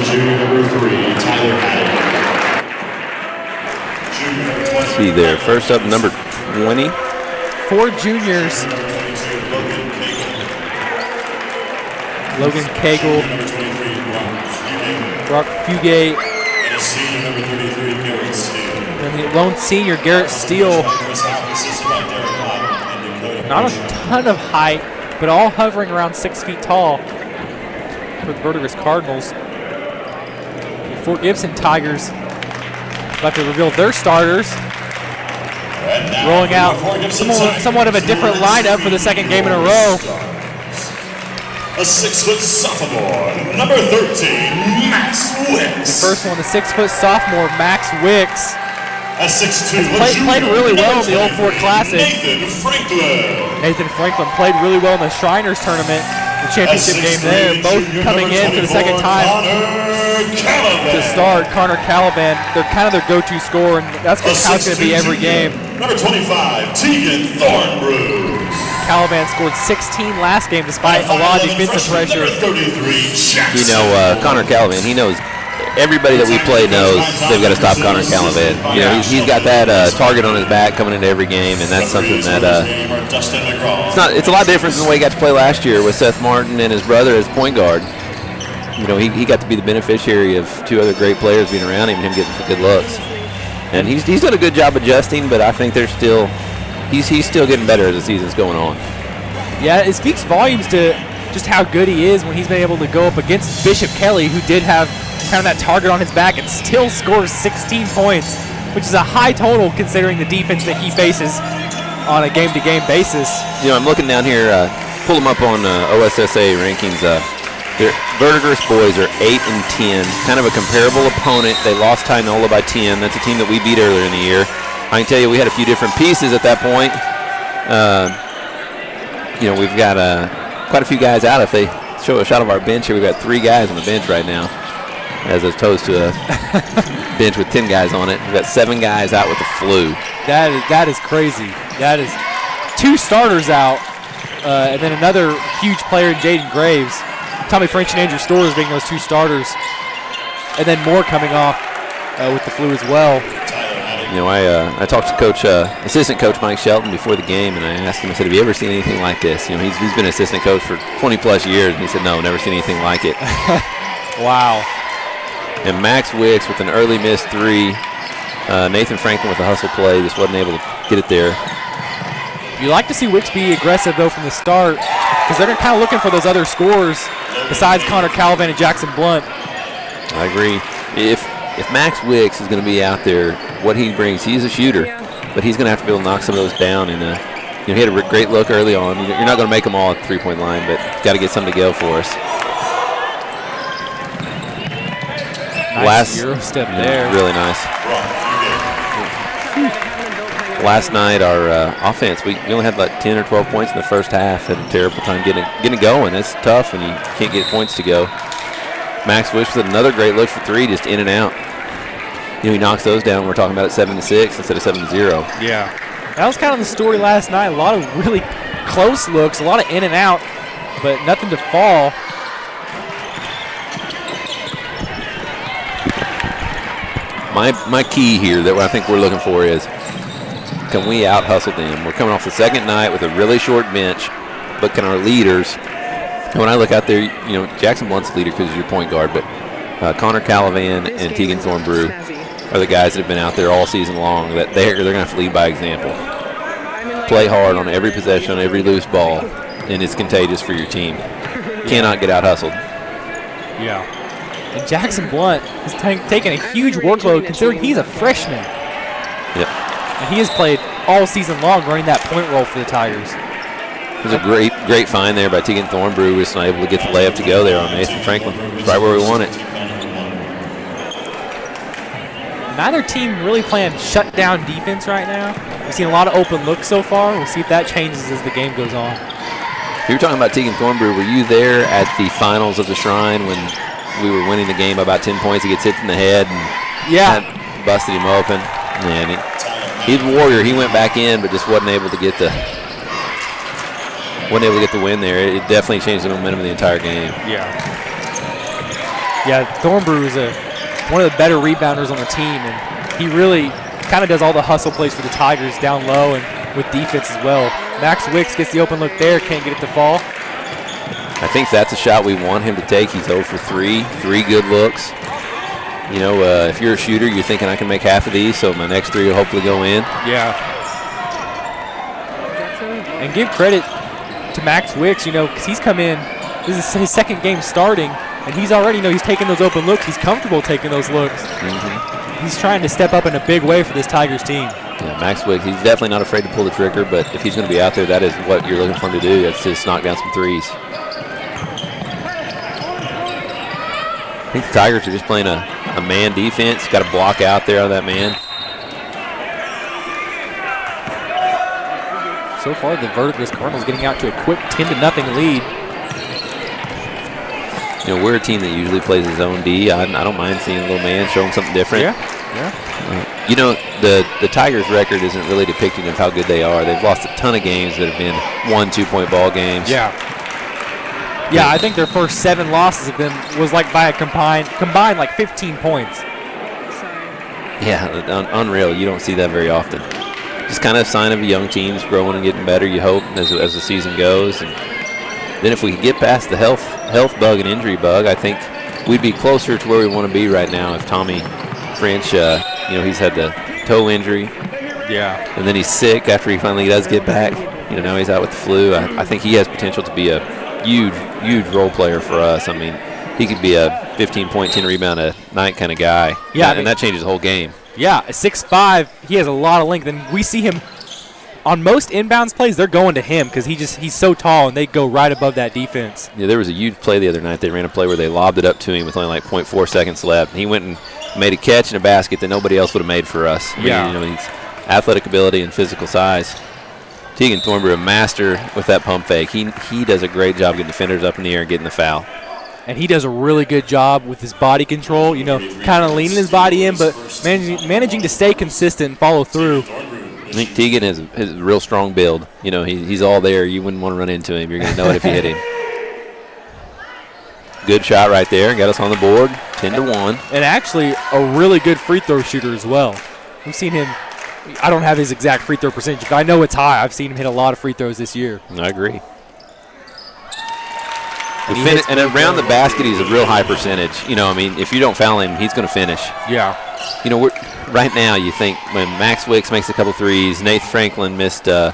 junior number 3, Tyler Haddock. Let's see there. First up, number 20. 4 juniors. Logan Cagle, Brock Fugate, and the lone senior, Garrett Steele. Not a ton of height, but all hovering around 6 feet tall for the Verdigris Cardinals. The Fort Gibson Tigers about to reveal their starters. Rolling out somewhat of a different lineup for the second game in a row. A 6-foot sophomore, number 13, Max Wicks. The first one, the 6-foot sophomore, Max Wicks. A 6'2", played really well in the Old Fort Classic. Nathan Franklin played really well in the Shriners tournament, the championship game there. Both coming in for the second time to start. Connor Caliban, they're kind of their go-to scorer, and that's how it's going to be every game. Number 25, Tegan Thornbrew. Caliban scored 16 last game despite a lot of defensive pressure. You know, Connor Caliban, he knows, everybody that we play knows they've got to stop Connor Caliban. You know, he's got that target on his back coming into every game, and that's something that it's a lot different than the way he got to play last year with Seth Martin and his brother as point guard. You know, he got to be the beneficiary of 2 other great players being around him and him getting some good looks. And he's done a good job adjusting, but I think there's still he's still getting better as the season's going on. Yeah, it speaks volumes to just how good he is when he's been able to go up against Bishop Kelly, who did have kind of that target on his back and still scores 16 points, which is a high total considering the defense that he faces on a game-to-game basis. You know, I'm looking down here, pull them up on OSSA rankings. Their Verdigris boys are 8-10, kind of a comparable opponent. They lost Tynola by 10. That's a team that we beat earlier in the year. I can tell you we had a few different pieces at that point. You know, we've got quite a few guys out. If they show a shot of our bench here, we've got 3 guys on the bench right now, as opposed to a bench with 10 guys on it. We've got 7 guys out with the flu. That is crazy. That is 2 starters out, and then another huge player in Jaden Graves. Tommy French and Andrew Storrs being those 2 starters, and then more coming off with the flu as well. You know, I talked to assistant coach Mike Shelton before the game, and I asked him, I said, have you ever seen anything like this? You know, he's been an assistant coach for 20-plus years, and he said, no, never seen anything like it. Wow. And Max Wicks with an early missed 3. Nathan Franklin with a hustle play, just wasn't able to get it there. You like to see Wicks be aggressive, though, from the start, because they're kind of looking for those other scorers besides Connor Caliban and Jackson Blunt. I agree. If Max Wicks is going to be out there, what he brings, he's a shooter, but he's going to have to be able to knock some of those down. And you know, he had a great look early on. You're not going to make them all at the 3-point line, but got to get something to go for us. Nice Euro step there. Really nice. Last night, our offense, we only had like 10 or 12 points in the first half. Had a terrible time getting it going. It's tough when you can't get points to go. Max Wicks with another great look for 3, just in and out. You know, he knocks those down. We're talking about it 7-6 instead of 7-0. Yeah. That was kind of the story last night. A lot of really close looks, a lot of in and out, but nothing to fall. My key here that I think we're looking for is, can we out-hustle them? We're coming off the second night with a really short bench, but can our leaders, when I look out there, you know, Jackson Blunt's the leader because he's your point guard, but Connor Caliban and Tegan Thornbrew are the guys that have been out there all season long, that they're going to have to lead by example. Play hard on every possession, on every loose ball, and it's contagious for your team. Cannot get out-hustled. Yeah. And Jackson Blunt has taken a huge workload considering he's a freshman. Yep. And he has played all season long running that point role for the Tigers. It was a great find there by Tegan Thornbrew. Just not able to get the layup to go there on Nathan Franklin. It's right where we want it. Neither team really playing shutdown defense right now. We've seen a lot of open looks so far. We'll see if that changes as the game goes on. You were talking about Tegan Thornbrew. Were you there at the finals of the Shrine when we were winning the game by about 10 points? He gets hit in the head and busted him open. Man, he's a warrior. He went back in, but just wasn't able to get the win there. It definitely changed the momentum of the entire game. Yeah. Yeah, Thornbrew is one of the better rebounders on the team, and he really kind of does all the hustle plays for the Tigers down low and with defense as well. Max Wicks gets the open look there, can't get it to fall. I think that's a shot we want him to take. He's 0 for 3, 3 good looks. You know, if you're a shooter, you're thinking I can make half of these, so my next 3 will hopefully go in. Yeah. And give credit to Max Wicks, you know, because he's come in. This is his second game starting, and he's already, you know, he's taking those open looks. He's comfortable taking those looks. He's trying to step up in a big way for this Tigers team. Yeah, Max Wicks, he's definitely not afraid to pull the trigger, but if he's going to be out there, that is what you're looking for him to do. That's just knock down some threes. I think the Tigers are just playing a man defense. Got to block out there on that man. So far, the Verdigris Cardinals getting out to a quick 10-0 lead. You know, we're a team that usually plays a zone D. I don't mind seeing a little man show him something different. Yeah. You know, the Tigers' record isn't really depicting of how good they are. They've lost a ton of games that have been 1-2-point ball games. Yeah. Yeah, I think their first 7 losses was like by a combined like 15 points. Yeah, unreal. You don't see that very often. Just kind of a sign of young teams growing and getting better, you hope, as the season goes. And then if we could get past the health bug and injury bug, I think we'd be closer to where we want to be right now. If Tommy French, you know, he's had the toe injury. Yeah. And then he's sick after he finally does get back. You know, now he's out with the flu. I think he has potential to be a huge role player for us. I mean, he could be a 15-point, 10-rebound a night kind of guy. Yeah, and that changes the whole game. Yeah, at 6'5", he has a lot of length, and we see him on most inbounds plays. They're going to him because he's so tall, and they go right above that defense. Yeah, there was a huge play the other night. They ran a play where they lobbed it up to him with only like 0.4 seconds left, and he went and made a catch in a basket that nobody else would have made for us. Yeah, you know, he's athletic ability and physical size. Tegan Thornbrew, a master with that pump fake. He does a great job getting defenders up in the air and getting the foul. And he does a really good job with his body control, you know, kind of leaning his body in, but managing to stay consistent and follow through. I think Tegan has a real strong build. You know, he's all there. You wouldn't want to run into him. You're going to know it if you hit him. Good shot right there. Got us on the board, 10-1. And actually a really good free throw shooter as well. We've seen him. I don't have his exact free throw percentage, but I know it's high. I've seen him hit a lot of free throws this year. I agree. And around the basket, he's a real high percentage. You know, I mean, if you don't foul him, he's going to finish. Yeah. You know, right now you think when Max Wicks makes a couple threes, Nathan Franklin missed a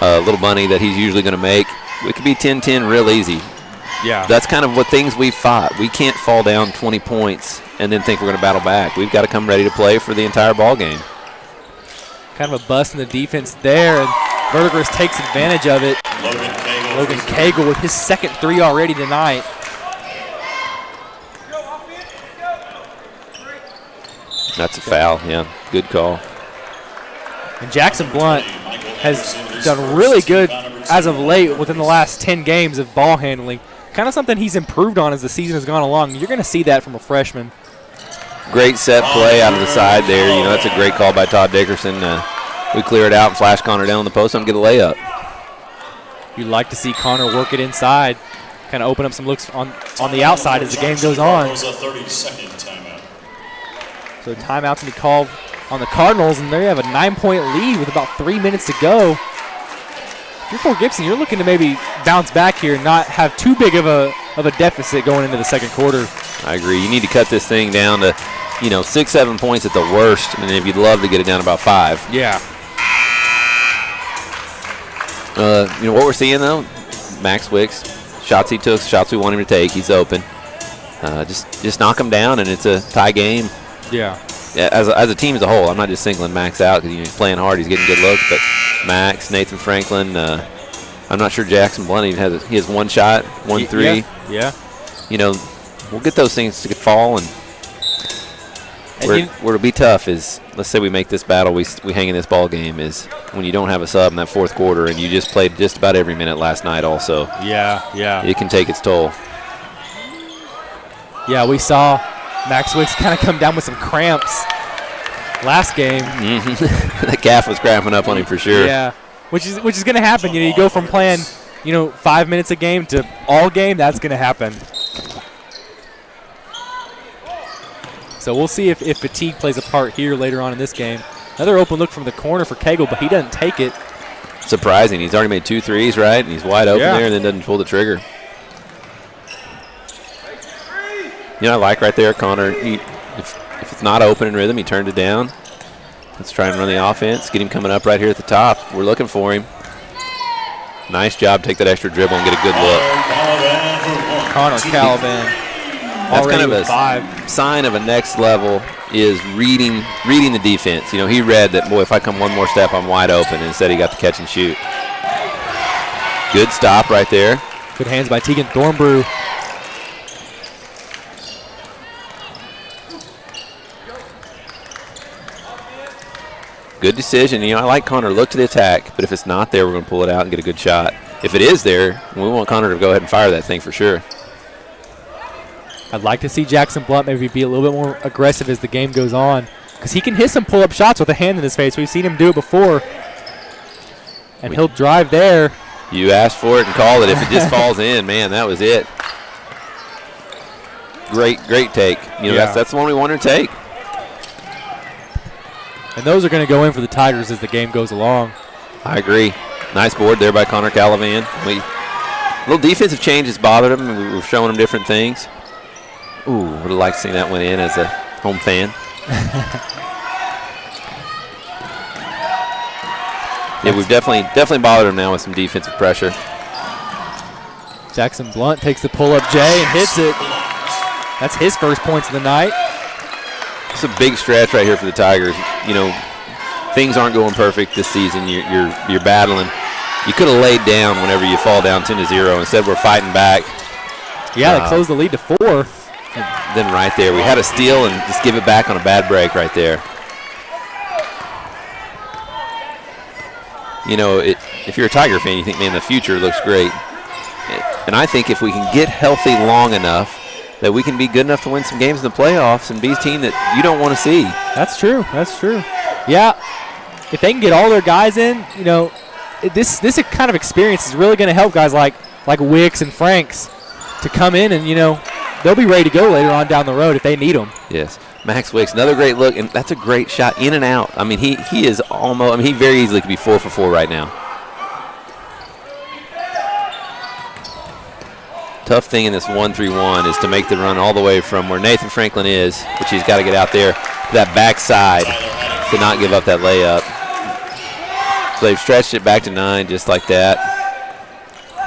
little bunny that he's usually going to make, it could be 10-10 real easy. Yeah. That's kind of what things we've fought. We can't fall down 20 points and then think we're going to battle back. We've got to come ready to play for the entire ball game. Kind of a bust in the defense there, and Verdigris takes advantage of it. Logan Cagle with his second 3 already tonight. That's a foul, yeah. Good call. And Jackson Blunt has done really good as of late within the last 10 games of ball handling. Kind of something he's improved on as the season has gone along. You're going to see that from a freshman. Great set play out of the side there. You know, that's a great call by Todd Dickerson. We clear it out and flash Connor down on the post and get a layup. You'd like to see Connor work it inside, kind of open up some looks on the outside as the game goes on. So timeout's going to be called on the Cardinals, and they have a 9-point lead with about 3 minutes to go. If you're Fort Gibson, you're looking to maybe bounce back here and not have too big of a deficit going into the second quarter. I agree. You need to cut this thing down to, 6-7 points at the worst, and if you'd love to get it down to about 5. Yeah. What we're seeing, though, Max Wicks, shots he took, shots we want him to take, he's open. Just knock him down, and it's a tie game. Yeah. As a team as a whole, I'm not just singling Max out because he's playing hard, he's getting good looks, but Max, Nathan Franklin, I'm not sure Jackson Blunt even has one shot, 1 3. Yeah. We'll get those things to fall, and where it'll be tough is, let's say we make this battle, we hang in this ball game, is when you don't have a sub in that fourth quarter and you just played just about every minute last night also. Yeah. It can take its toll. Yeah, we saw Max Wicks kind of come down with some cramps last game. Mm-hmm. The calf was cramping up on him for sure. Yeah, which is going to happen. You go from playing, 5 minutes a game to all game. That's going to happen. So we'll see if fatigue plays a part here later on in this game. Another open look from the corner for Cagle, but he doesn't take it. Surprising. He's already made 2 threes, right? And he's wide open there and then doesn't pull the trigger. You know, I like right there, Connor. If it's not open in rhythm, he turned it down. Let's try and run the offense. Get him coming up right here at the top. We're looking for him. Nice job. Take that extra dribble and get a good look. Connor Calvin. That's kind of a sign of a next level is reading the defense. You know, he read that, boy, if I come one more step, I'm wide open. And instead, he got the catch and shoot. Good stop right there. Good hands by Tegan Thornbrew. Good decision. You know, I like Connor. Look to the attack, but if it's not there, we're going to pull it out and get a good shot. If it is there, we want Connor to go ahead and fire that thing for sure. I'd like to see Jackson Blunt maybe be a little bit more aggressive as the game goes on, because he can hit some pull-up shots with a hand in his face. We've seen him do it before, and he'll drive there. You asked for it and called it. If it just falls in, man, that was it. Great take. You know, that's the one we want to take. And those are going to go in for the Tigers as the game goes along. I agree. Nice board there by Connor Calavan. Little defensive changes bothered him, and we were showing him different things. Ooh, would have liked to see that one in as a home fan. Yeah, we've definitely bothered him now with some defensive pressure. Jackson Blunt takes the pull-up J and hits it. That's his first points of the night. It's a big stretch right here for the Tigers. You know, things aren't going perfect this season. You're battling. You could have laid down whenever you fall down 10-0. Instead, we're fighting back. Yeah, they closed the lead to 4. And then right there, we had a steal and just give it back on a bad break right there. You know, if you're a Tiger fan, you think, man, the future looks great. And I think if we can get healthy long enough that we can be good enough to win some games in the playoffs and be a team that you don't want to see. That's true. That's true. Yeah, if they can get all their guys in, you know, this kind of experience is really going to help guys like Wicks and Franks to come in and, you know, they'll be ready to go later on down the road if they need them. Yes. Max Wicks, another great look, and that's a great shot in and out. I mean, he is almost, I mean, he very easily could be 4 for 4 right now. Tough thing in this 1-3-1 is to make the run all the way from where Nathan Franklin is, which he's got to get out there to that backside to not give up that layup. So they've stretched it back to 9 just like that.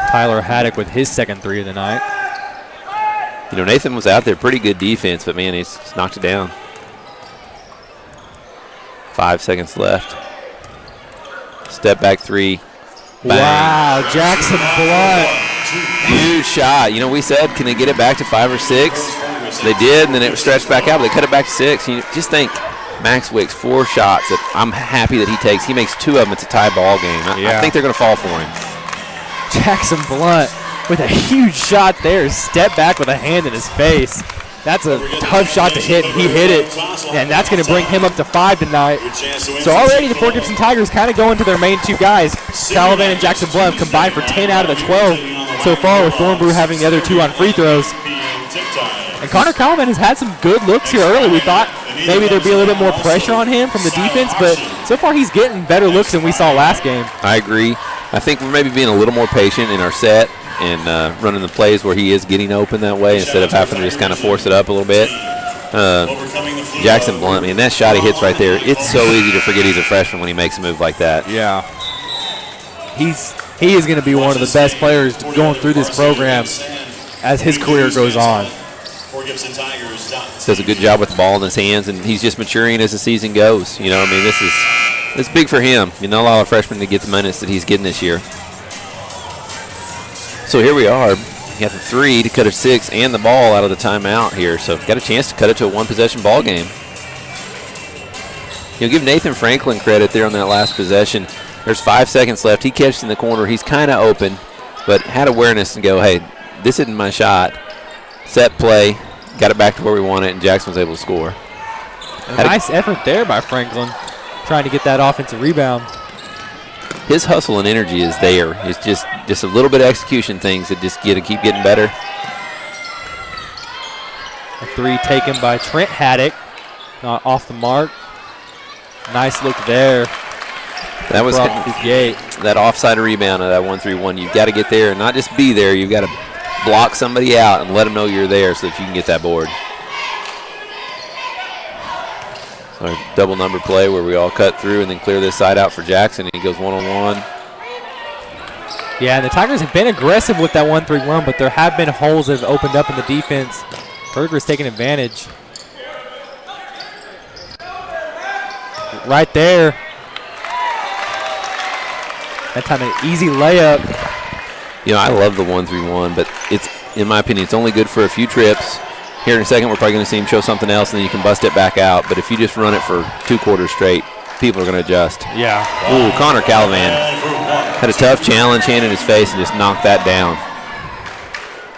Tyler Haddock with his second 3 of the night. You know, Nathan was out there, pretty good defense, but, man, he's knocked it down. 5 seconds left. Step back 3. Bang. Wow, Jackson Blunt. Huge shot. You know, we said, can they get it back to 5 or 6? They did, and then it was stretched back out, but they cut it back to 6. You just think Max Wicks, 4 shots that I'm happy that he takes. He makes 2 of them. It's a tie ball game. I think they're going to fall for him. Jackson Blunt with a huge shot there. Step back with a hand in his face. That's a tough shot to hit, and he hit it. And that's going to bring him up to 5 tonight. So already the Fort Gibson Tigers kind of going to their main 2 guys. Calavan and Jackson Blunt combined for 10 out of the 12 so far, with Thornbrew having the other 2 on free throws. And Connor Calavan has had some good looks here early. We thought maybe there'd be a little bit more pressure on him from the defense, but so far he's getting better looks than we saw last game. I agree. I think we're maybe being a little more patient in our set and running the plays where he is getting open that way instead of having to just kind of force it up a little bit. Jackson Blunt, man, that shot he hits right there, it's so easy to forget he's a freshman when he makes a move like that. Yeah. He is going to be one of the best players going through this program as his career goes on. Does a good job with the ball in his hands, and he's just maturing as the season goes. You know, I mean, this is big for him. You know, a lot of freshmen to get the minutes that he's getting this year. So here we are. He got the 3 to cut a 6 and the ball out of the timeout here. So got a chance to cut it to a 1-possession ball game. You'll give Nathan Franklin credit there on that last possession. There's 5 seconds left. He catches in the corner. He's kind of open, but had awareness and go, hey, this isn't my shot. Set play, got it back to where we want it, and Jackson was able to score. A nice effort there by Franklin, trying to get that offensive rebound. His hustle and energy is there. It's just a little bit of execution things that just keep getting better. A 3 taken by Trent Haddock. not off the mark. Nice look there. That was that offside rebound of that 1-3-1. You've got to get there and not just be there. You've got to block somebody out and let them know you're there so that you can get that board. So a double number play where we all cut through and then clear this side out for Jackson. He goes one-on-one. Yeah, and the Tigers have been aggressive with that 1-3-1, but there have been holes that have opened up in the defense. Verdigris taking advantage. Right there. That time an easy layup. You know, I love the 1-3-1, but it's, in my opinion, it's only good for a few trips. Here in a second, we're probably going to see him show something else, and then you can bust it back out. But if you just run it for 2 quarters straight, people are going to adjust. Yeah. Ooh, Connor Calavan had a tough challenge, hand in his face, and just knocked that down.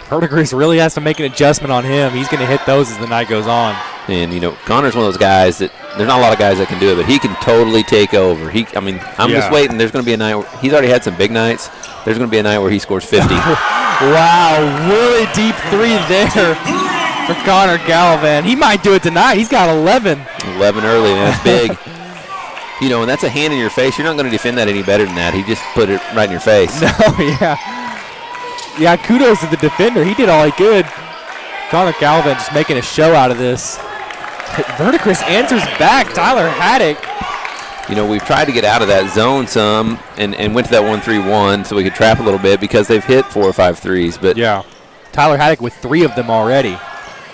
Verdigris really has to make an adjustment on him. He's going to hit those as the night goes on. And, you know, Connor's one of those guys that there's not a lot of guys that can do it, but he can totally take over. I'm just waiting. There's going to be a night where he's already had some big nights. There's going to be a night where he scores 50. Wow, really deep three there for Connor Calavan. He might do it tonight. He's got 11. 11 early, and that's big. You know, and that's a hand in your face. You're not going to defend that any better than that. He just put it right in your face. No, yeah. Yeah, kudos to the defender. He did all he could. Connor Calavan just making a show out of this. Verdigris answers back. Tyler Haddock. You know, we've tried to get out of that zone some and went to that 1-3-1 so we could trap a little bit because they've hit 4 or 5 threes. But yeah, Tyler Haddock with 3 of them already.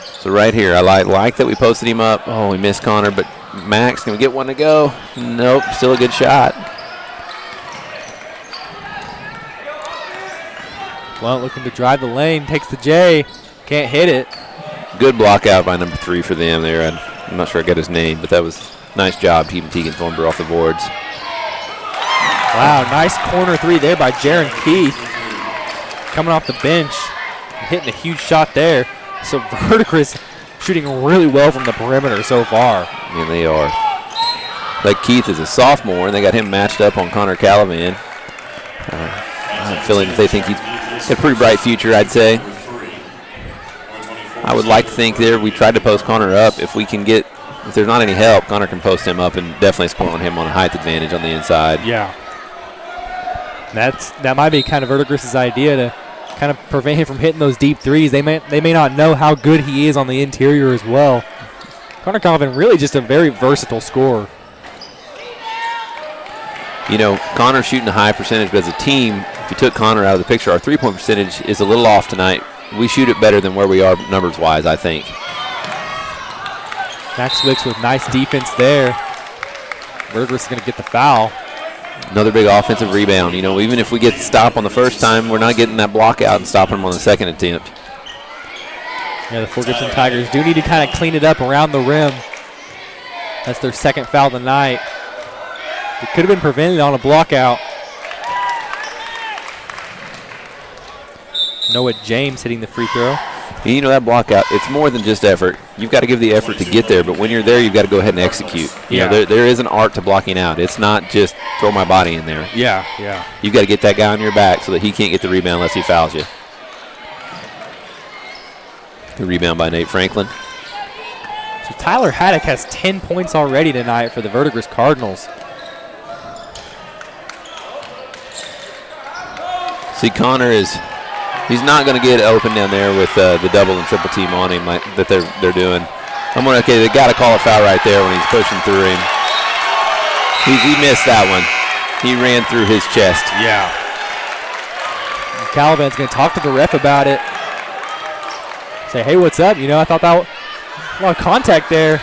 So right here, I like that we posted him up. Oh, we missed Connor, but Max, can we get one to go? Nope, still a good shot. Well, looking to drive the lane, takes the J, can't hit it. Good block out by number 3 for them there. I'm not sure I got his name, but that was a nice job keeping Tegan Thornburg off the boards. Wow, nice corner 3 there by Jaron Keith. Coming off the bench, hitting a huge shot there. So Verdigris shooting really well from the perimeter so far. Yeah, they are. Like Keith is a sophomore, and they got him matched up on Connor Calavan. I'm feeling that they think he's got a pretty bright future, I'd say. I would like to think there we tried to post Connor up. If there's not any help, Connor can post him up and definitely score on him on a height advantage on the inside. Yeah. That might be kind of Verdigris' idea to kind of prevent him from hitting those deep threes. They may not know how good he is on the interior as well. Connor Calavan really just a very versatile scorer. You know, Connor's shooting a high percentage, but as a team, if you took Connor out of the picture, our three-point percentage is a little off tonight. We shoot it better than where we are numbers-wise, I think. Max Wicks with nice defense there. Verdigris is going to get the foul. Another big offensive rebound. You know, even if we get the stop on the first time, we're not getting that block out and stopping them on the second attempt. Yeah, the Fort Gibson Tigers do need to kind of clean it up around the rim. That's their second foul of the night. It could have been prevented on a block out. Noah James hitting the free throw. You know, that block out, it's more than just effort. You've got to give the effort to get there, but when you're there, you've got to go ahead and execute. You know, there is an art to blocking out. It's not just throw my body in there. Yeah. You've got to get that guy on your back so that he can't get the rebound unless he fouls you. The rebound by Nate Franklin. So Tyler Haddock has 10 points already tonight for the Verdigris Cardinals. See, Connor he's not going to get open down there with the double and triple team on him that they're doing. They got to call a foul right there when he's pushing through him. He missed that one. He ran through his chest. Yeah. Calavan's going to talk to the ref about it. Say, hey, what's up? You know, I thought that was a lot of contact there.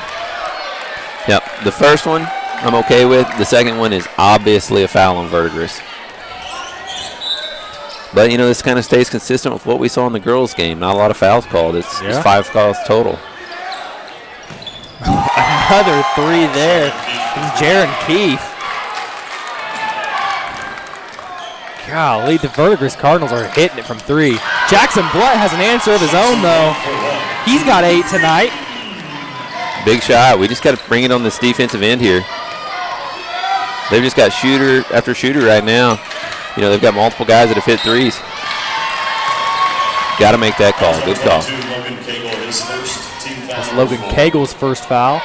Yep. The first one I'm okay with. The second one is obviously a foul on Verdigris. But, you know, this kind of stays consistent with what we saw in the girls' game. Not a lot of fouls called. It's 5 fouls total. Another 3 there from Jaron Keith. Golly, the Verdigris Cardinals are hitting it from 3. Jackson Blunt has an answer of his own, though. He's got 8 tonight. Big shot. We just got to bring it on this defensive end here. They've just got shooter after shooter right now. You know, they've got multiple guys that have hit threes. Got to make that call. Good call. That's Logan Cagle's first foul.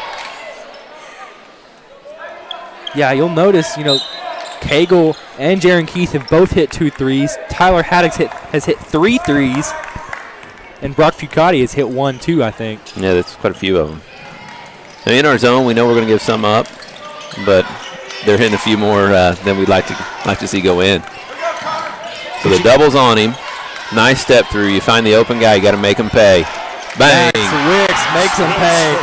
Yeah, you'll notice, Cagle and Jaron Keith have both hit 2 threes. Tyler Haddix has hit 3 threes. And Brock Fucati has hit 1, too, I think. Yeah, that's quite a few of them. Now, in our zone, we know we're going to give some up, but they're hitting a few more than we'd like to see go in. So the double's on him. Nice step through. You find the open guy, you got to make him pay. Bang! Max Wicks makes him pay.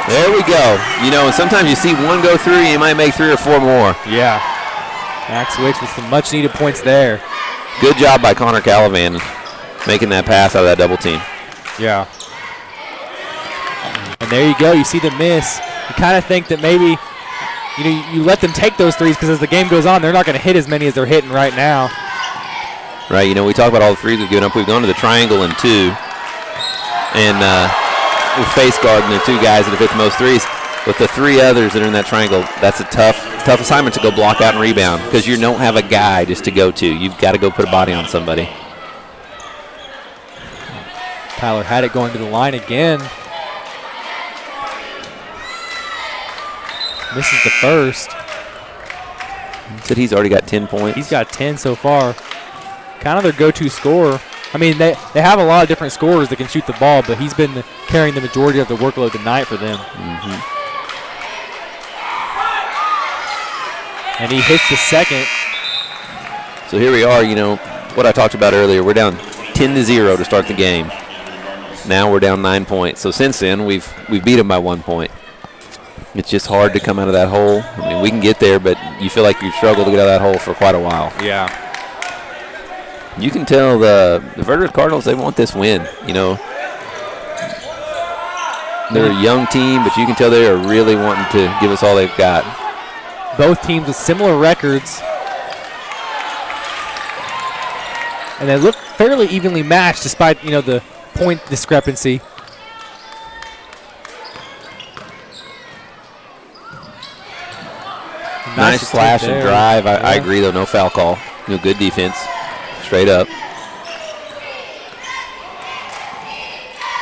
There we go. And sometimes you see one go through, you might make 3 or 4 more. Yeah. Max Wicks with some much-needed points there. Good job by Connor Calavan making that pass out of that double team. Yeah. And there you go. You see the miss. You kind of think that maybe, you let them take those threes because as the game goes on, they're not going to hit as many as they're hitting right now. Right. We talk about all the threes we've given up. We've gone to the triangle in 2. And we're face guarding the 2 guys that have hit the most threes. With the 3 others that are in that triangle, that's a tough assignment to go block out and rebound because you don't have a guy just to go to. You've got to go put a body on somebody. Tyler Haddix going to the line again. Misses the first. Said he's already got 10 points. He's got 10 so far. Kind of their go-to scorer. I mean, they have a lot of different scorers that can shoot the ball, but he's been carrying the majority of the workload tonight for them. Mm-hmm. And he hits the second. So here we are, what I talked about earlier. We're down 10-0 to start the game. Now we're down 9 points. So since then, we've beat them by 1 point. It's just hard to come out of that hole. I mean, we can get there, but you feel like you've struggled to get out of that hole for quite a while. Yeah. You can tell the Verdigris Cardinals, they want this win. They're a young team, but you can tell they are really wanting to give us all they've got. Both teams with similar records. And they look fairly evenly matched despite, the point discrepancy. Nice slash and drive. I agree, though. No foul call. Good defense. Straight up.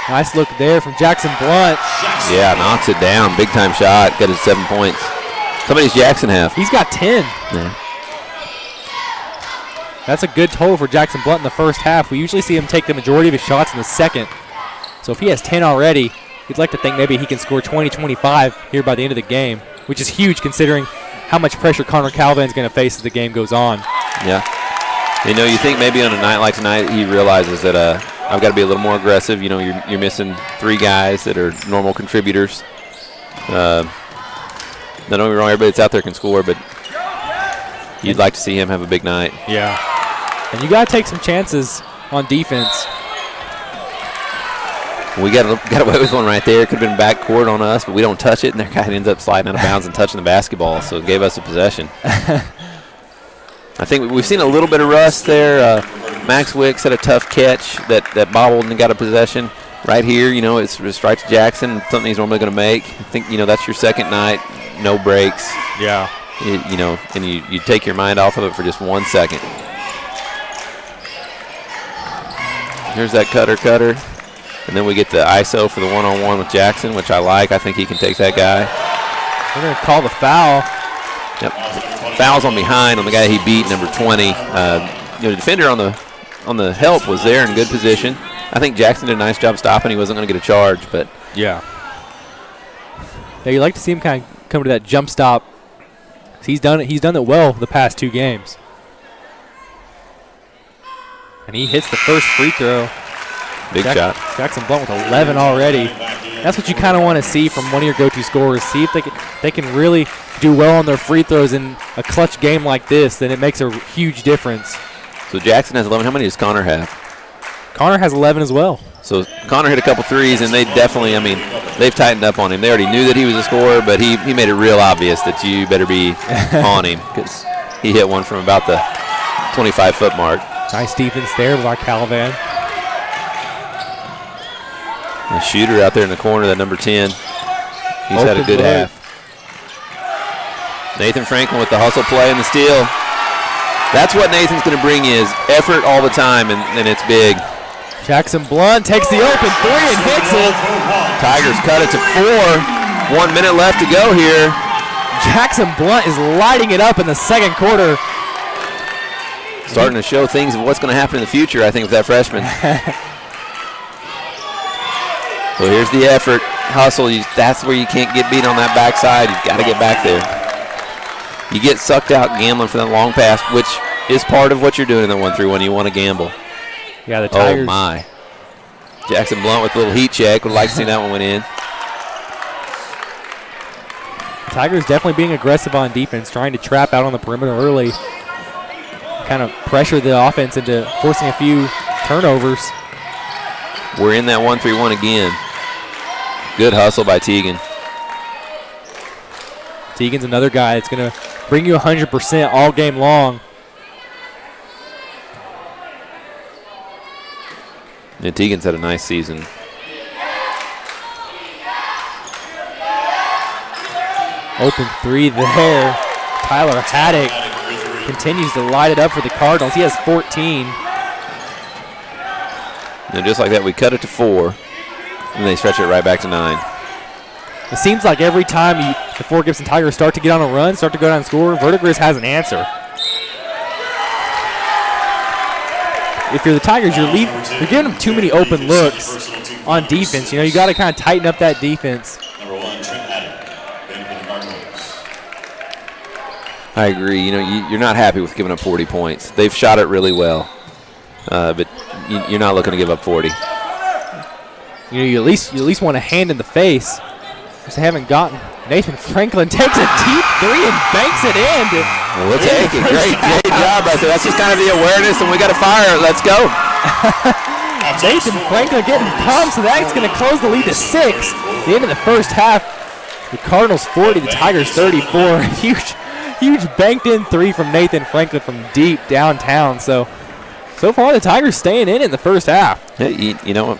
Nice look there from Jackson Blunt. Yeah, knocks it down. Big time shot. Got his 7 points. How many does Jackson have? He's got 10. Yeah. That's a good total for Jackson Blunt in the first half. We usually see him take the majority of his shots in the second. So if he has 10 already, you'd like to think maybe he can score 20, 25 here by the end of the game, which is huge considering how much pressure Connor Calvin's going to face as the game goes on. Yeah. You think maybe on a night like tonight he realizes that I've got to be a little more aggressive. You're missing 3 guys that are normal contributors. Not only wrong, everybody that's out there can score, but you'd like to see him have a big night. Yeah. And you got to take some chances on defense. We got away with one right there. Could have been backcourt on us, but we don't touch it, and their guy ends up sliding out of bounds and touching the basketball, so it gave us a possession. I think we've seen a little bit of rust there. Max Wicks had a tough catch that bobbled and got a possession. Right here, it's right to Jackson, something he's normally going to make. I think, that's your second night, no breaks. Yeah. And you take your mind off of it for just 1 second. Here's that cutter. And then we get the ISO for the one-on-one with Jackson, which I like. I think he can take that guy. We're going to call the foul. Yep. Foul's on behind on the guy he beat, number 20. The defender on the help was there in good position. I think Jackson did a nice job stopping. He wasn't going to get a charge, but yeah, you like to see him kind of come to that jump stop. He's done it well the past 2 games. And he hits the first free throw. Big shot. Jackson Blunt with 11 already. That's what you kind of want to see from one of your go-to scorers. See if they can really do well on their free throws in a clutch game like this. Then it makes a huge difference. So Jackson has 11. How many does Connor have? Connor has 11 as well. So Connor hit a couple threes, and they definitely, they've tightened up on him. They already knew that he was a scorer, but he made it real obvious that you better be on him because he hit one from about the 25-foot mark. Nice defense there by Calvan. The shooter out there in the corner, that number 10. He's had a good half. Nathan Franklin with the hustle play and the steal. That's what Nathan's going to bring you is effort all the time, and it's big. Jackson Blunt takes the open 3 and hits it. Tigers cut it to 4. 1 minute left to go here. Jackson Blunt is lighting it up in the second quarter. Starting to show things of what's going to happen in the future, I think, with that freshman. So here's the effort. Hustle. That's where you can't get beat on that backside. You've got to get back there. You get sucked out gambling for that long pass, which is part of what you're doing in the 1-3-1. You want to gamble. Yeah, the Tigers. Oh, my. Jackson Blunt with a little heat check. Would like to see that one went in. Tigers definitely being aggressive on defense, trying to trap out on the perimeter early. Kind of pressure the offense into forcing a few turnovers. We're in that 1-3-1 again. Good hustle by Teagan. Teagan's another guy that's going to bring you 100% all game long. And Teagan's had a nice season. Open three there. Tyler Haddock continues to light it up for the Cardinals. He has 14. And just like that, we cut it to 4. And they stretch it right back to 9. It seems like every time the Fort Gibson Tigers start to get on a run, start to go down and score, Verdigris has an answer. If you're the Tigers, you're giving them too many open looks on defense. You know, you got to kind of tighten up that defense. I agree. You know, you're not happy with giving up 40 points. They've shot it really well, but you're not looking to give up 40. You know, you at least want a hand in the face, because they haven't gotten. Nathan Franklin takes a deep three and banks it in. We'll take it. Great job right there. That's just kind of the awareness, and we got to fire it. Let's go. Nathan Franklin getting pumped, so that's going to close the lead to 6. At the end of the first half, the Cardinals 40, the Tigers 34. Huge banked-in three from Nathan Franklin from deep downtown. So far, the Tigers staying in the first half. Hey, you know what?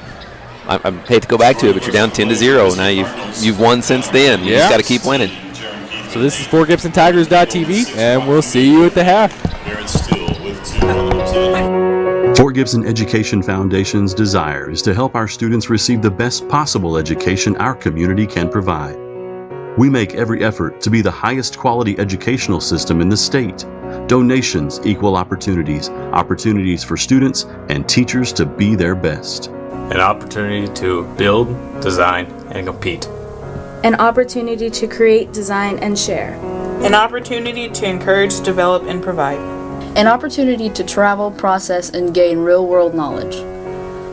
I hate to go back to it, but you're down 10-0. Now you've won since then. You just got to keep winning. So this is FortGibsonTigers.tv, and we'll see you at the half. Fort Gibson Education Foundation's desire is to help our students receive the best possible education our community can provide. We make every effort to be the highest quality educational system in the state. Donations equal opportunities for students and teachers to be their best. An opportunity to build, design, and compete. An opportunity to create, design, and share. An opportunity to encourage, develop, and provide. An opportunity to travel, process, and gain real-world knowledge.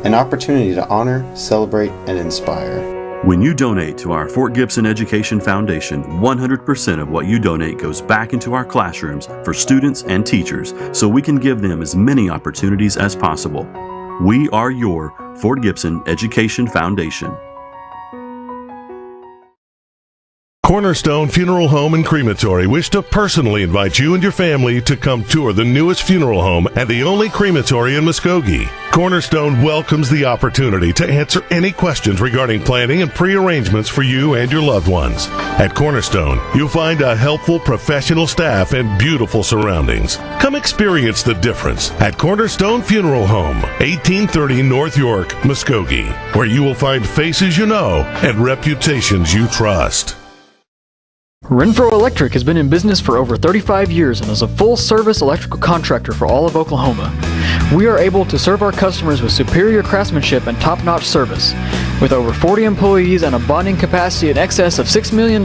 An opportunity to honor, celebrate, and inspire. When you donate to our Fort Gibson Education Foundation, 100% of what you donate goes back into our classrooms for students and teachers so we can give them as many opportunities as possible. We are your Fort Gibson Education Foundation. Cornerstone Funeral Home and Crematory wish to personally invite you and your family to come tour the newest funeral home and the only crematory in Muskogee. Cornerstone welcomes the opportunity to answer any questions regarding planning and pre-arrangements for you and your loved ones. At Cornerstone, you'll find a helpful professional staff and beautiful surroundings. Come experience the difference at Cornerstone Funeral Home, 1830 North York, Muskogee, where you will find faces you know and reputations you trust. Renfro Electric has been in business for over 35 years and is a full-service electrical contractor for all of Oklahoma. We are able to serve our customers with superior craftsmanship and top-notch service. With over 40 employees and a bonding capacity in excess of $6 million,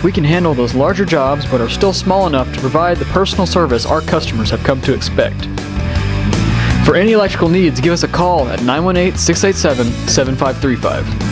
we can handle those larger jobs but are still small enough to provide the personal service our customers have come to expect. For any electrical needs, give us a call at 918-687-7535.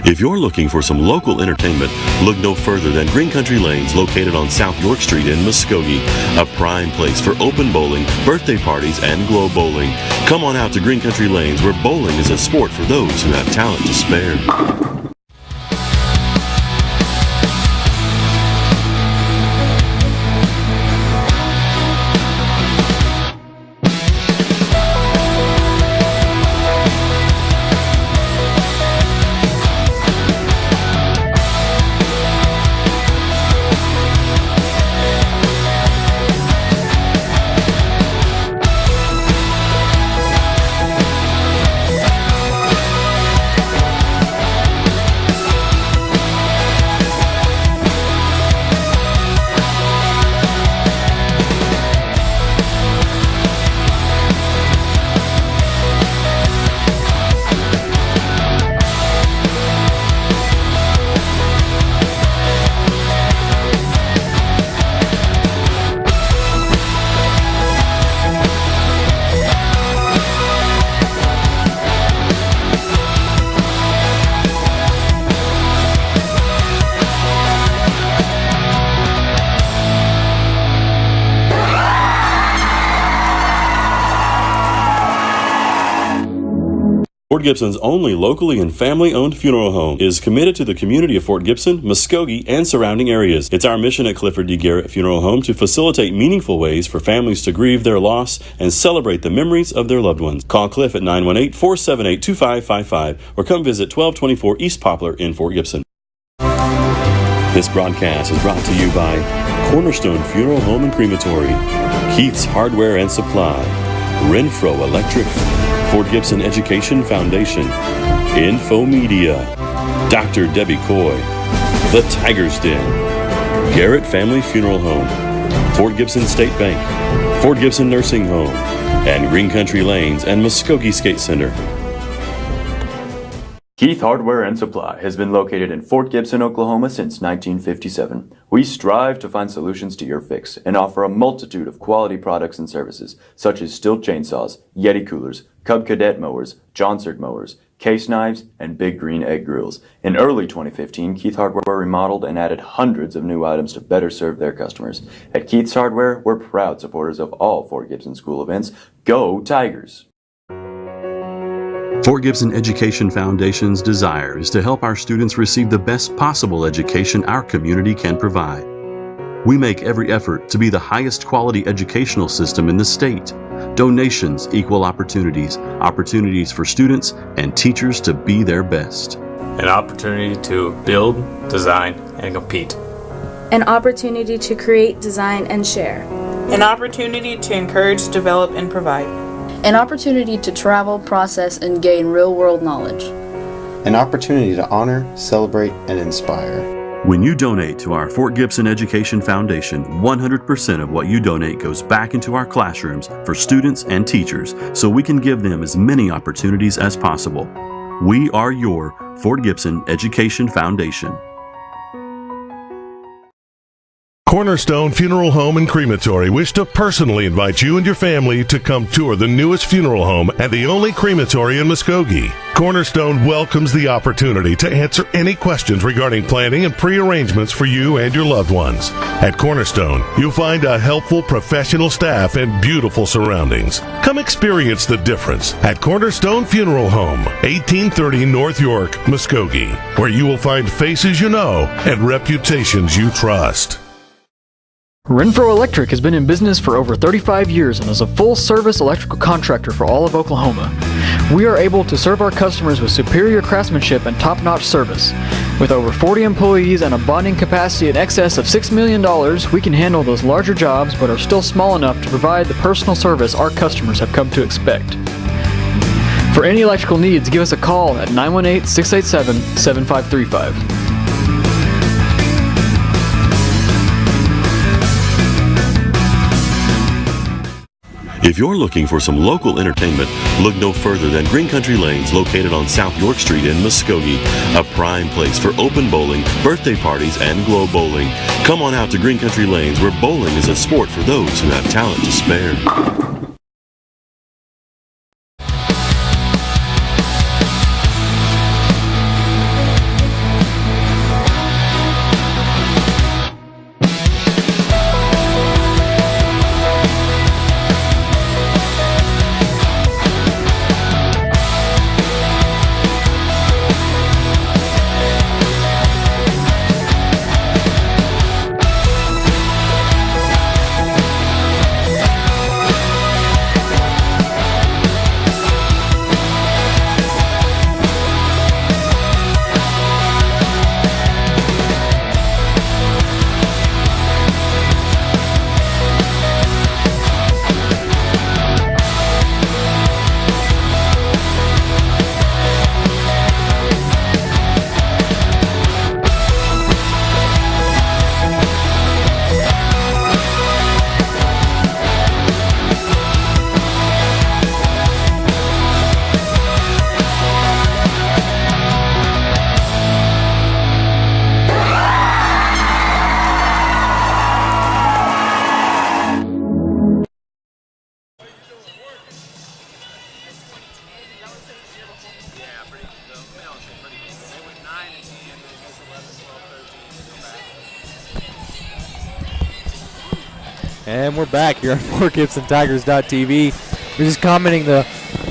If you're looking for some local entertainment, look no further than Green Country Lanes, located on South York Street in Muskogee, a prime place for open bowling, birthday parties, and glow bowling. Come on out to Green Country Lanes, where bowling is a sport for those who have talent to spare. Fort Gibson's only locally and family-owned funeral home is committed to the community of Fort Gibson, Muskogee, and surrounding areas. It's our mission at Clifford D. Garrett Funeral Home to facilitate meaningful ways for families to grieve their loss and celebrate the memories of their loved ones. Call Cliff at 918-478-2555 or come visit 1224 East Poplar in Fort Gibson. This broadcast is brought to you by Cornerstone Funeral Home and Crematory, Keith's Hardware and Supply, Renfro Electric, Fort Gibson Education Foundation, Info Media, Dr. Debbie Coy, The Tiger's Den, Garrett Family Funeral Home, Fort Gibson State Bank, Fort Gibson Nursing Home, and Green Country Lanes and Muskogee Skate Center. Keith Hardware and Supply has been located in Fort Gibson, Oklahoma since 1957. We strive to find solutions to your fix and offer a multitude of quality products and services such as Stihl chainsaws, Yeti coolers, Cub Cadet mowers, Johnsert mowers, case knives, and Big Green Egg grills. In early 2015, Keith Hardware remodeled and added hundreds of new items to better serve their customers. At Keith's Hardware, we're proud supporters of all Fort Gibson school events. Go Tigers! Fort Gibson Education Foundation's desire is to help our students receive the best possible education our community can provide. We make every effort to be the highest quality educational system in the state. Donations equal opportunities, opportunities for students and teachers to be their best. An opportunity to build, design, and compete. An opportunity to create, design, and share. An opportunity to encourage, develop, and provide. An opportunity to travel, process, and gain real-world knowledge. An opportunity to honor, celebrate, and inspire. When you donate to our Fort Gibson Education Foundation, 100% of what you donate goes back into our classrooms for students and teachers so we can give them as many opportunities as possible. We are your Fort Gibson Education Foundation. Cornerstone Funeral Home and Crematory wish to personally invite you and your family to come tour the newest funeral home and the only crematory in Muskogee. Cornerstone welcomes the opportunity to answer any questions regarding planning and pre-arrangements for you and your loved ones. At Cornerstone, you'll find a helpful professional staff and beautiful surroundings. Come experience the difference at Cornerstone Funeral Home, 1830 North York, Muskogee, where you will find faces you know and reputations you trust. Renfro Electric has been in business for over 35 years and is a full-service electrical contractor for all of Oklahoma. We are able to serve our customers with superior craftsmanship and top-notch service. With over 40 employees and a bonding capacity in excess of $6 million, we can handle those larger jobs but are still small enough to provide the personal service our customers have come to expect. For any electrical needs, give us a call at 918-687-7535. If you're looking for some local entertainment, look no further than Green Country Lanes, located on South York Street in Muskogee, a prime place for open bowling, birthday parties, and glow bowling. Come on out to Green Country Lanes, where bowling is a sport for those who have talent to spare. And we're back here on FortGibsonTigers.tv. We're just commenting the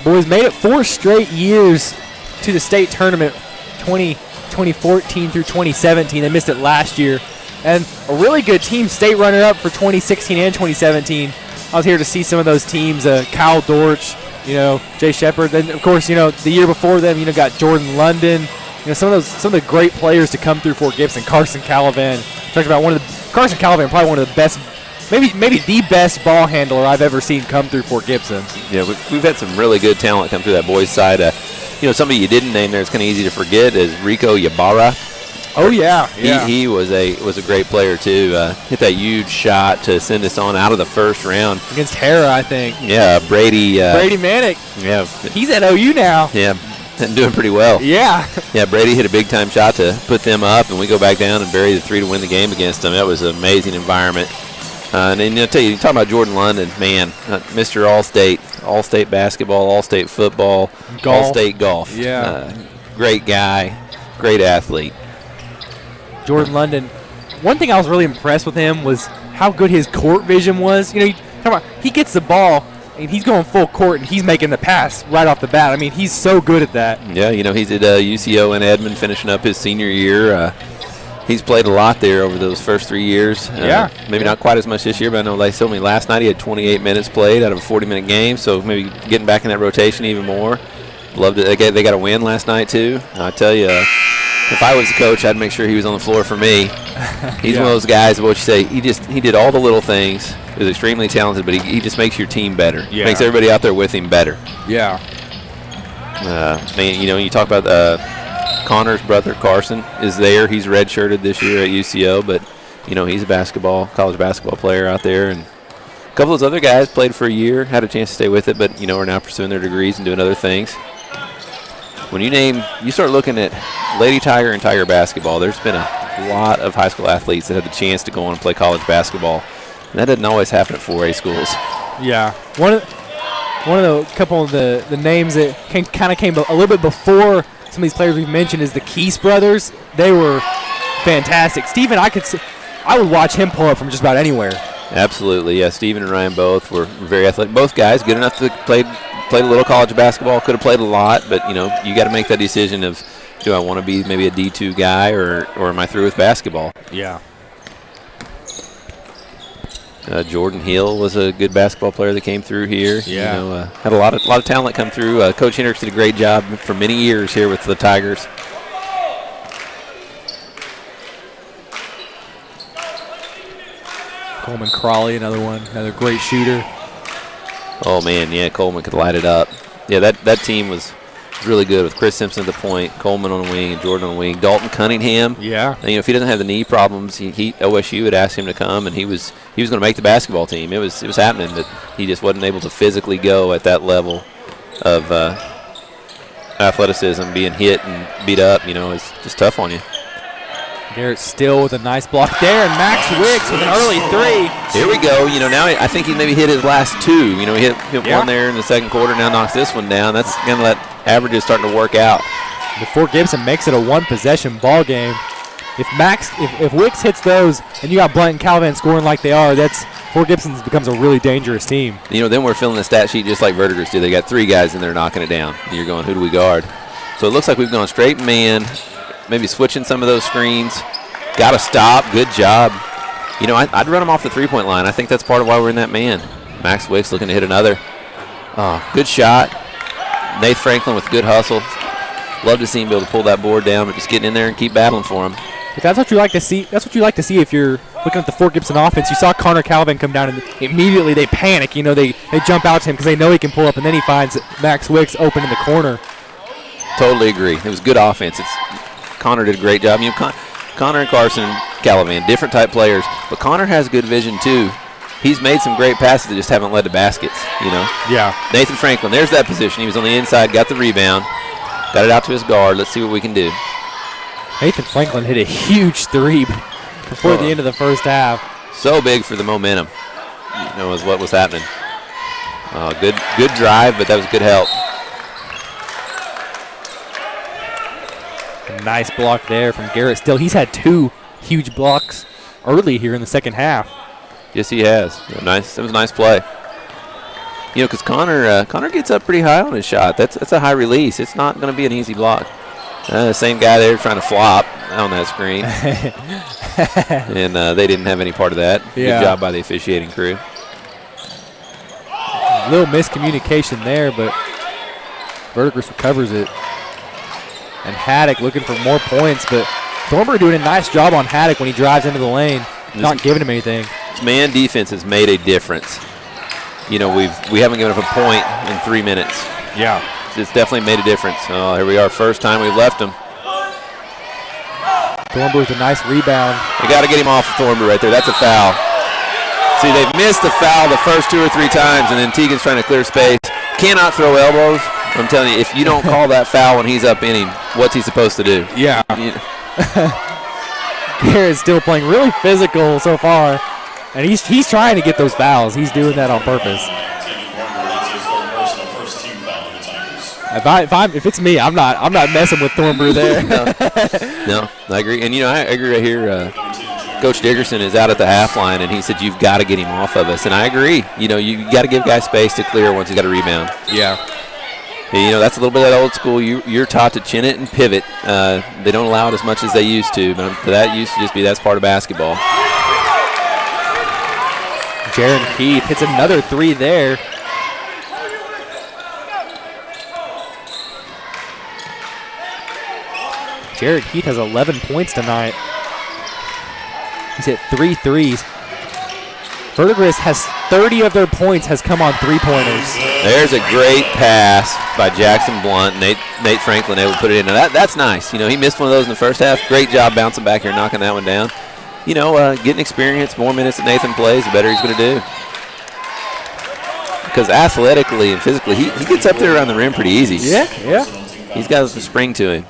boys made it 4 straight years to the state tournament, 2014 through 2017. They missed it last year. And a really good team, state runner-up for 2016 and 2017. I was here to see some of those teams, Kyle Dortch, Jay Shepard. Then, of course, the year before them, got Jordan London. Some of the great players to come through Fort Gibson. Carson Calavan. Talked about Carson Calavan, probably one of the best, maybe the best ball handler I've ever seen come through Fort Gibson. Yeah, we've had some really good talent come through that boys' side. Somebody you didn't name there, it's kind of easy to forget, is Rico Ybarra. Oh yeah. He was a great player too. Hit that huge shot to send us on out of the first round against Hera, I think. Yeah, Brady Manick. Yeah, he's at OU now. Yeah, and doing pretty well. Yeah. Yeah, Brady hit a big time shot to put them up, and we go back down and bury the 3 to win the game against them. That was an amazing environment. And then, I'll tell you talk about Jordan London, man, Mr. All-State basketball, All-State football, All-State golf. Yeah. Great guy, great athlete. Jordan London, one thing I was really impressed with him was how good his court vision was. He gets the ball, and he's going full court, and he's making the pass right off the bat. I mean, he's so good at that. Yeah, he's at UCO in Edmond finishing up his senior year. He's played a lot there over those first 3 years. Maybe not quite as much this year, but I know they told me last night he had 28 minutes played out of a 40-minute game, so maybe getting back in that rotation even more. Loved it. They got a win last night, too. I tell you, if I was the coach, I'd make sure he was on the floor for me. He's one of those guys, what you say, he did all the little things. He was extremely talented, but he just makes your team better. Yeah. Makes everybody out there with him better. Yeah. Man, you talk about Connor's brother, Carson, is there. He's redshirted this year at UCO, but, he's a college basketball player out there. And a couple of those other guys played for a year, had a chance to stay with it, but, are now pursuing their degrees and doing other things. When you start looking at Lady Tiger and Tiger basketball, there's been a lot of high school athletes that had the chance to go on and play college basketball. And that doesn't always happen at 4A schools. Yeah. One of the couple of the names that kind of came a little bit before some of these players we've mentioned is the Keese brothers. They were fantastic. Steven, I would watch him pull up from just about anywhere. Absolutely, yeah. Steven and Ryan both were very athletic. Both guys good enough to play a little college basketball. Could have played a lot, but you got to make that decision of, do I want to be maybe a D2 guy or am I through with basketball? Yeah. Jordan Hill was a good basketball player that came through here. Yeah. Had a lot of talent come through. Coach Hendricks did a great job for many years here with the Tigers. Coleman Crawley, another great shooter. Oh man, yeah, Coleman could light it up. Yeah, that team was really good with Chris Simpson at the point, Coleman on the wing, and Jordan on the wing. Dalton Cunningham. Yeah. And, if he doesn't have the knee problems, OSU had asked him to come, and he was going to make the basketball team. It was happening, but he just wasn't able to physically go at that level of athleticism, being hit and beat up. It's just tough on you. Garrett Still with a nice block there, and Max Wicks with an early 3. Here we go. Now I think he maybe hit his last 2. He hit one there in the second quarter. Now knocks this one down. That's going to let averages starting to work out. Before Gibson makes it a 1-possession ball game. If Wicks hits those, and you got Blunt and Calvin scoring like they are, that's Fort Gibson becomes a really dangerous team. Then we're filling the stat sheet just like Verdigris did. They got 3 guys in there knocking it down. And you're going, who do we guard? So it looks like we've gone straight man. Maybe switching some of those screens. Got to stop. Good job. I'd run them off the three-point line. I think that's part of why we're in that man. Max Wicks looking to hit another. Good shot. Nate Franklin with good hustle. Love to see him be able to pull that board down, but just getting in there and keep battling for him. But that's what you like to see. That's what you like to see if you're looking at the Fort Gibson offense. You saw Connor Calvin come down, and immediately they panic. They jump out to him because they know he can pull up, and then he finds Max Wicks open in the corner. Totally agree. It was good offense. Connor did a great job. Connor and Carson and Calavan, different type players, but Connor has good vision too. He's made some great passes that just haven't led to baskets, Yeah. Nathan Franklin, there's that position. He was on the inside, got the rebound, got it out to his guard. Let's see what we can do. Nathan Franklin hit a huge 3 before the end of the first half. So big for the momentum, is what was happening. Good drive, but that was good help. A nice block there from Garrett Still. He's had 2 huge blocks early here in the second half. Yes, he has. Nice. That was a nice play. because Connor gets up pretty high on his shot. That's a high release. It's not going to be an easy block. Same guy there trying to flop on that screen. And they didn't have any part of that. Yeah. Good job by the officiating crew. A little miscommunication there, but Verdigris recovers it. And Haddock looking for more points, but Thornbury doing a nice job on Haddock when he drives into the lane, not giving him anything. Man defense has made a difference. We haven't given up a point in 3 minutes. Yeah. It's definitely made a difference. Oh, here we are, first time we've left him. Thornbury with a nice rebound. You got to get him off of Thornbury right there. That's a foul. See, they've missed the foul the first 2 or 3 times, and then Teagan's trying to clear space. Cannot throw elbows. I'm telling you, if you don't call that foul when he's up in him, what's he supposed to do? Yeah. Garrett's still playing really physical so far, and he's trying to get those fouls. He's doing that on purpose. If it's me, I'm not messing with Thornbury there. No, I agree. And I agree right here. Coach Dickerson is out at the half line, and he said you've got to get him off of us. And I agree. You got to give guys space to clear once he's got a rebound. Yeah. That's a little bit of that old school. You're taught to chin it and pivot. They don't allow it as much as they used to, but that used to just be that's part of basketball. Jaron Keith hits another 3 there. Jared Keith has 11 points tonight. He's hit 3 threes. Verdigris has 30 of their points has come on 3-pointers. There's a great pass by Jackson Blunt. Nate Franklin able to put it in. Now that's nice. He missed one of those in the first half. Great job bouncing back here, knocking that one down. Getting experience, more minutes that Nathan plays, the better he's going to do. Because athletically and physically, he gets up there around the rim pretty easy. Yeah. He's got some spring to him.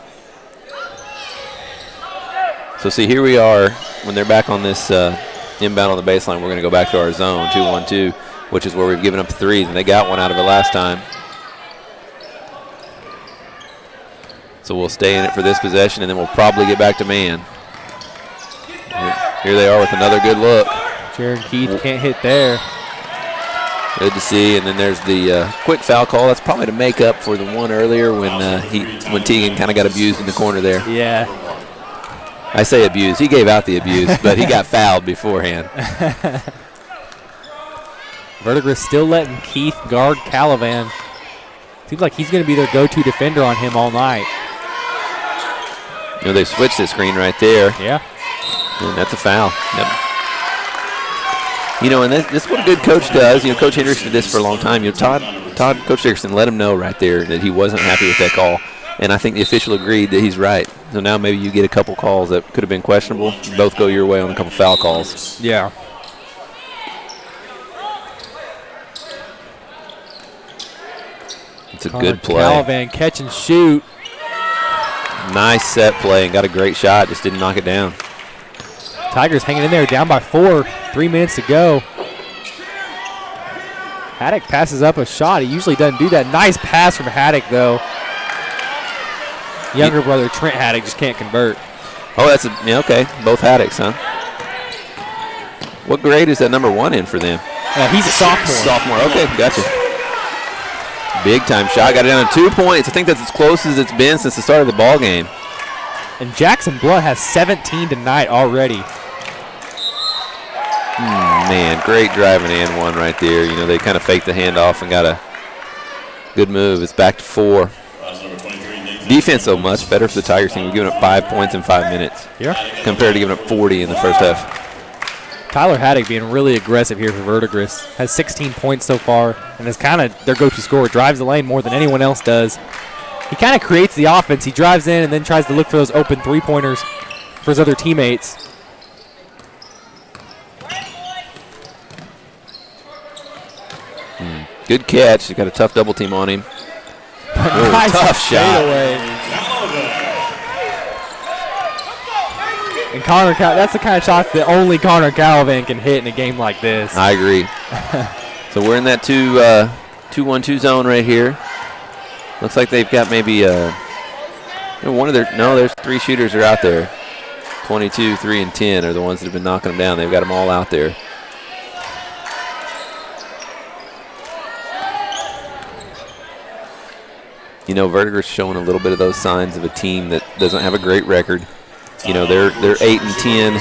So see, here we are when they're back on this inbound on the baseline. We're going to go back to our zone, 2-1-2, which is where we've given up 3s, and they got one out of it last time. So we'll stay in it for this possession, and then we'll probably get back to man. Here they are with another good look. Jaron Keith can't hit there. Good to see, and then there's the quick foul call. That's probably to make up for the one earlier when Teagan kind of got abused in the corner there. Yeah. I say abused. He gave out the abuse, but he got fouled beforehand. Verdigris still letting Keith guard Calavan. Seems like he's going to be their go-to defender on him all night. They switched the screen right there. Yeah. And that's a foul. Yep. And this is what a good coach does. Coach Hendricks did this for a long time. Coach Dickerson let him know right there that he wasn't happy with that call. And I think the official agreed that he's right. So now maybe you get a couple calls that could have been questionable. Both go your way on a couple foul calls. Yeah. It's a good play. Calavan catch and shoot. Nice set play and got a great shot. Just didn't knock it down. Tigers hanging in there, down by 4. 3 minutes to go. Haddock passes up a shot. He usually doesn't do that. Nice pass from Haddock, though. Younger brother Trent Haddock just can't convert. Oh, okay. Both Haddocks, huh? What grade is that number 1 in for them? He's a sophomore. Sophomore. Okay, gotcha. Big time shot. Got it down to 2 points. I think that's as close as it's been since the start of the ball game. And Jackson Blunt has 17 tonight already. Man, great driving and one right there. They kind of faked the handoff and got a good move. It's back to 4. Defense, though, much better for the Tigers team. We're giving up 5 points in 5 minutes. Yeah. Compared to giving up 40 in the first half. Tyler Haddock being really aggressive here for Verdigris. Has 16 points so far and is kind of their go-to scorer. Drives the lane more than anyone else does. He kind of creates the offense. He drives in and then tries to look for those open 3-pointers for his other teammates. Good catch. He got a tough double team on him. Nice tough shot. And that's the kind of shots that only Connor Calavan can hit in a game like this. I agree. So we're in that 2-1-2 zone right here. Looks like they've got maybe there's 3 shooters are out there. 22, 3, and 10 are the ones that have been knocking them down. They've got them all out there. You know, Verdigris showing a little bit of those signs of a team that doesn't have a great record. You know, they're 8-10.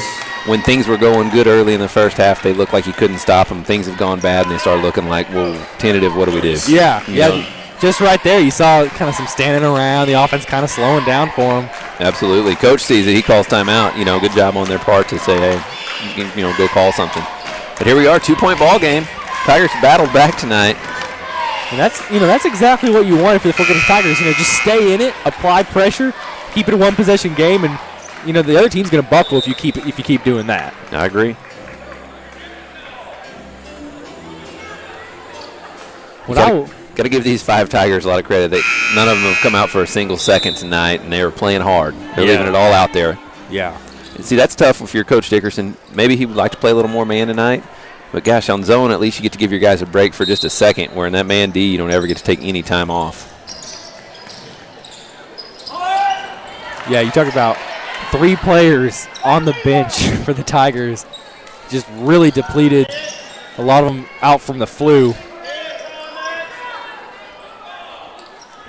When things were going good early in the first half, they looked like you couldn't stop them. Things have gone bad, and they started looking like, well, tentative, what do we do? Yeah, just right there, you saw kind of some standing around, the offense kind of slowing down for them. Absolutely. Coach sees it. He calls timeout. You know, good job on their part to say, hey, you know, go call something. But here we are, 2-point ball game. Tigers battled back tonight. And that's exactly what you want if you're the Fort Gibson Tigers. You know, just stay in it, apply pressure, keep it a one-possession game, and you know the other team's going to buckle if you keep doing that. I agree. Got to give these 5 Tigers a lot of credit. None of them have come out for a single second tonight, and they were playing hard. They're leaving it all out there. Yeah. See, that's tough if you're Coach Dickerson. Maybe he would like to play a little more man tonight. But, gosh, on zone, at least you get to give your guys a break for just a second, where in that man D, you don't ever get to take any time off. Yeah, you talk about 3 players on the bench for the Tigers. Just really depleted. A lot of them out from the flu.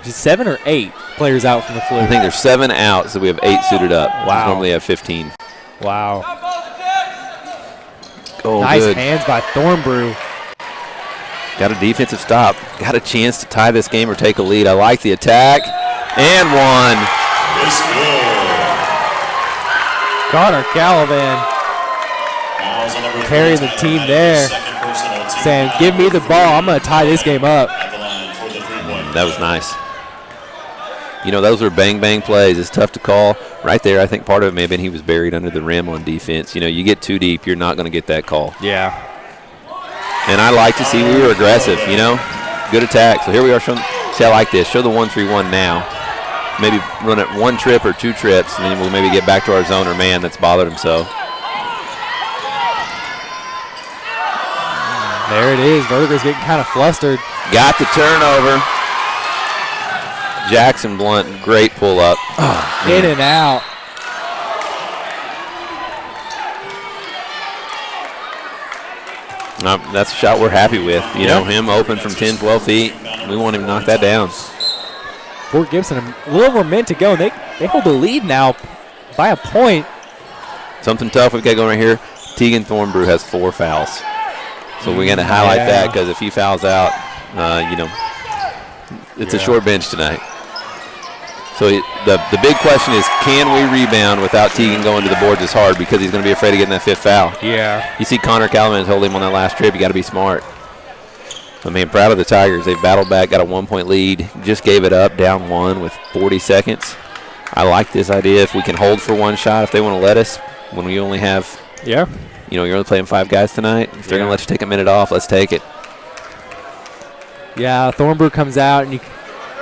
Is it 7 or 8 players out from the flu? I think there's 7 out, so we have 8 suited up. Wow. We normally have 15. Wow. Oh, nice good. hands by Thornbrew. Got a defensive stop. Got a chance to tie this game or take a lead. I like the attack. And one. Connor Calavan carrying the team there, saying, give me the ball. I'm going to tie this game up. That was nice. You know, those were bang-bang plays. It's tough to call. Right there, I think part of it may have been he was buried under the rim on defense. You know, you get too deep, you're not going to get that call. Yeah. And I like to see we were aggressive, you know. Good attack. So here we are showing. See, I like this. Show the 1-3-1 now. Maybe run it 1 trip or 2 trips, and then we'll maybe get back to our zone or man that's bothered him so. There it is. Verdigris getting kind of flustered. Got the turnover. Jackson Blunt, great pull-up. Oh, in and out. That's a shot we're happy with. You know, him open from 10, 12 feet. We want him to knock that down. Fort Gibson, a little over a minute to go. And they hold the lead now by a point. Something tough we've got going right here. Tegan Thornbrew has 4 fouls. So we're going to highlight that because if he fouls out, you know, it's a short bench tonight. So the big question is, can we rebound without Tegan going to the boards as hard because he's going to be afraid of getting that 5th foul? Yeah. You see Connor Calavan hold him on that last trip. You got to be smart. I mean, proud of the Tigers. They've battled back, got a 1-point lead, just gave it up, down 1 with 40 seconds. I like this idea. If we can hold for 1 shot, if they want to let us, when we only have, you know, you're only playing 5 guys tonight. If they're going to let you take a minute off, let's take it. Yeah, Thornbrew comes out, and you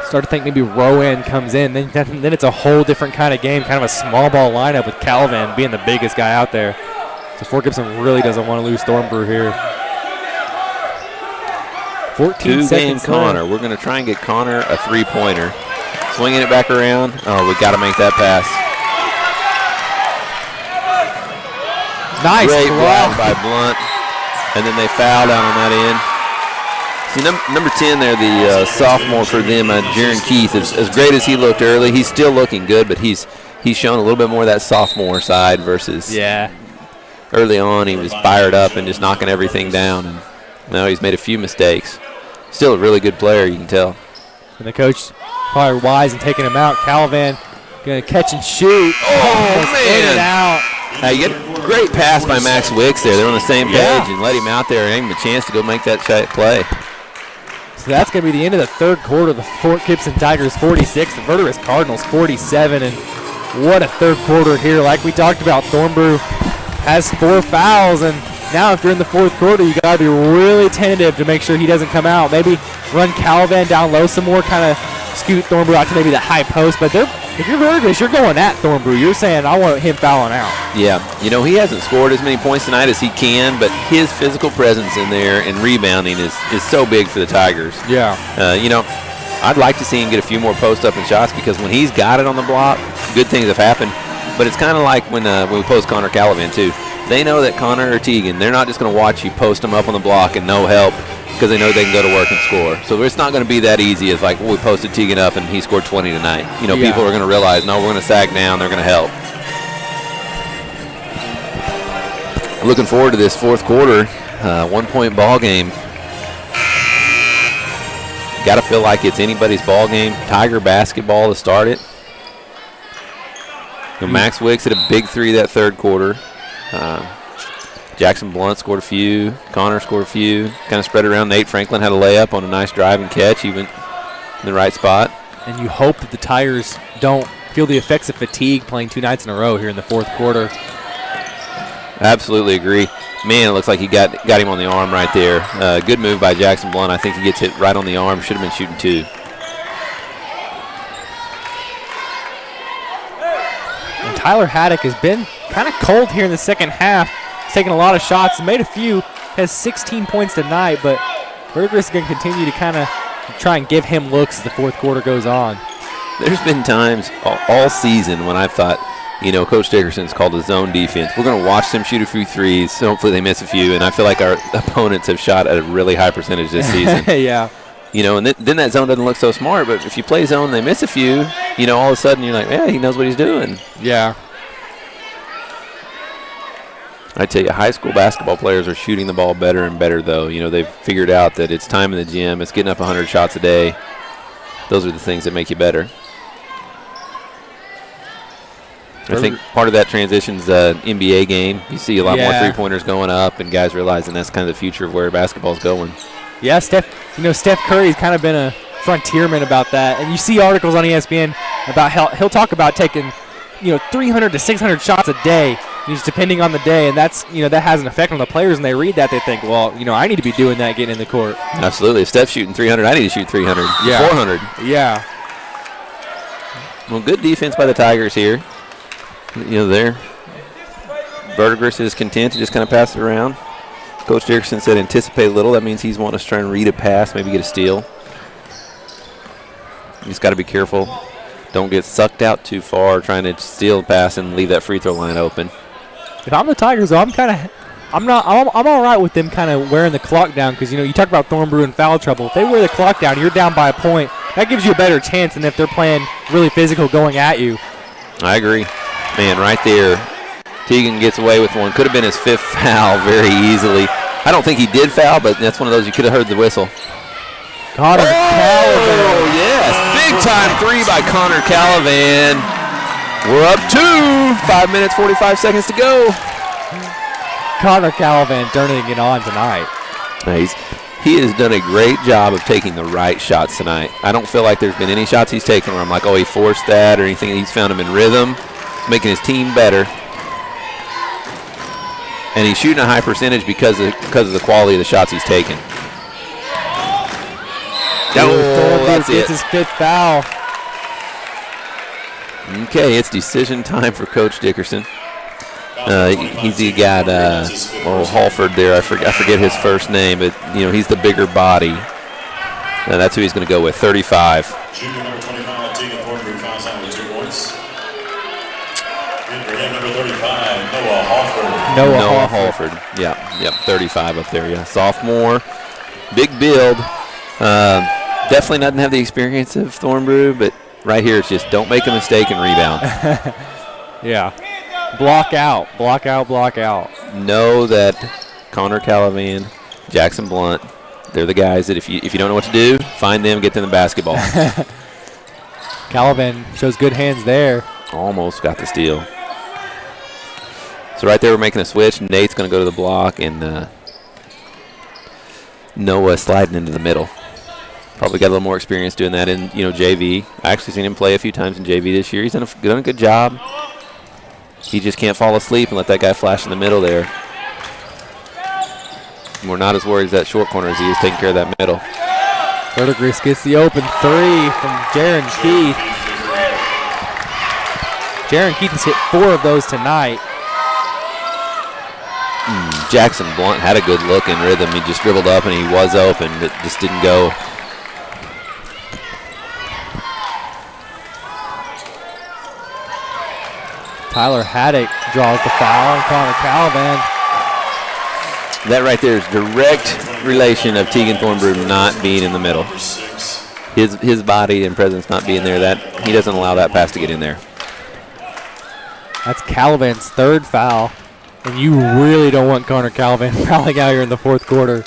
start to think maybe Rowan comes in. Then it's a whole different kind of game, kind of a small ball lineup with Calavan being the biggest guy out there. So Fort Gibson really doesn't want to lose Thornbrew here. 14 seconds Connor. We're going to try and get Connor a 3-pointer. Swinging it back around. Oh, we got to make that pass. Nice Great block by Blunt. And then they foul down on that end. See, number 10 there, the sophomore for them, Jaron Keith, as great as he looked early, he's still looking good, but he's shown a little bit more of that sophomore side versus early on he was fired up and just knocking everything down. And now he's made a few mistakes. Still a really good player, you can tell. And the coach probably wise in taking him out. Calavan going to catch and shoot. Oh, man. In and out. You get a great pass by Max Wicks there. They're on the same page and let him out there and give him a chance to go make that play. So that's going to be the end of the 3rd quarter. The Fort Gibson Tigers 46, the Verdigris Cardinals 47. And what a 3rd quarter here. Like we talked about, Thornbrew has 4 fouls. And now if you're in the 4th quarter, you got to be really tentative to make sure he doesn't come out. Maybe run Calavan down low some more, kind of scoot Thornbrew out to maybe the high post. But if you're Verdigris, you're going at Thornbrew. You're saying, I want him fouling out. Yeah, you know, he hasn't scored as many points tonight as he can, but his physical presence in there and rebounding is so big for the Tigers. Yeah. You know, I'd like to see him get a few more post-up and shots because when he's got it on the block, good things have happened. But it's kind of like when we post Connor Calavan, too. They know that Connor or Tegan, they're not just going to watch you post them up on the block and no help. because they know they can go to work and score. So it's not going to be that easy as like, well, we posted Teagan up and he scored 20 tonight. You know, people are going to realize, no, we're going to sag down. They're going to help. Looking forward to this fourth quarter, 1-point ball game. Got to feel like it's anybody's ball game. Tiger basketball to start it. You know, Max Wicks hit a big three that third quarter. Jackson Blunt scored a few. Connor scored a few. Kind of spread it around. Nate Franklin had a layup on a nice drive and catch. He went in the right spot. And you hope that the Tigers don't feel the effects of fatigue playing 2 nights in a row here in the fourth quarter. Absolutely agree. Man, it looks like he got him on the arm right there. Good move by Jackson Blunt. I think he gets hit right on the arm. Should have been shooting 2. And Tyler Haddock has been kind of cold here in the second half. He's taken a lot of shots, made a few, has 16 points tonight, but Verdigris is going to continue to kind of try and give him looks as the fourth quarter goes on. There's been times all season when I've thought, you know, Coach Dickerson's called a zone defense. We're going to watch them shoot a few threes, so hopefully they miss a few, and I feel like our opponents have shot at a really high percentage this season. Yeah. You know, and then that zone doesn't look so smart, but if you play zone and they miss a few, you know, all of a sudden you're like, yeah, he knows what he's doing. Yeah. I tell you, high school basketball players are shooting the ball better and better, though. You know, they've figured out that it's time in the gym. It's getting up 100 shots a day. Those are the things that make you better. I think part of that transition's NBA game. You see a lot more three-pointers going up, and guys realizing that's kind of the future of where basketball's going. Yeah, Steph Curry's kind of been a frontierman about that. And you see articles on ESPN about how he'll talk about taking, 300 to 600 shots a day, just depending on the day, and that's, that has an effect on the players, and they read that, they think, well, I need to be doing that getting in the court. Absolutely. If Steph's shooting 300, I need to shoot 300, 400. Yeah. Well, good defense by the Tigers here. Verdigris is content to just kind of pass it around. Coach Dickerson said anticipate a little. That means he's wanting us to try and read a pass, maybe get a steal. You just got to be careful. Don't get sucked out too far trying to steal a pass and leave that free throw line open. If I'm the Tigers, though, I'm all right with them kind of wearing the clock down because, you talk about Thornbrew and foul trouble. If they wear the clock down, you're down by a point. That gives you a better chance than if they're playing really physical going at you. I agree. Man, right there, Teagan gets away with one. Could have been his 5th foul very easily. I don't think he did foul, but that's one of those you could have heard the whistle. Connor Calavan. Oh, yes. Big-time 3 by Connor Calavan. We're up 2. 5 minutes, 45 seconds to go. Connor Calavan turning it on tonight. He has done a great job of taking the right shots tonight. I don't feel like there's been any shots he's taken where I'm like, oh, he forced that or anything. He's found him in rhythm, making his team better. And he's shooting a high percentage because of the quality of the shots he's taken. That's it. His 5th foul. Okay, it's decision time for Coach Dickerson. He's got Halford there. I forget his first name, but he's the bigger body. That's who he's going to go with. 35. Junior number 25, Teagan Thornbrew, fouls out with 2 points. And for him, number 35, Noah Halford. Noah Halford. Yep, 35 up there. Yeah, sophomore, big build. Definitely doesn't have the experience of Thornbrew, but right here it's just don't make a mistake and rebound. Yeah. Block out. Know that Connor Calavan, Jackson Blunt, they're the guys that if you don't know what to do, find them, get them the basketball. Calavan shows good hands there. Almost got the steal. So right there we're making a switch. Nate's going to go to the block, and Noah sliding into the middle. Probably got a little more experience doing that in JV. I actually seen him play a few times in JV this year. He's done a good job. He just can't fall asleep and let that guy flash in the middle there. And we're not as worried as that short corner as he is taking care of that middle. Verdigris gets the open 3 from Jaron Keith. Jaron Keith has hit 4 of those tonight. Jackson Blunt had a good look in rhythm. He just dribbled up and he was open. It just didn't go. Tyler Haddock draws the foul on Connor Calavan. That right there is direct relation of Tegan Thornbrew not being in the middle. His body and presence not being there, that he doesn't allow that pass to get in there. That's Calavan's third foul, and you really don't want Connor Calavan fouling out here in the fourth quarter.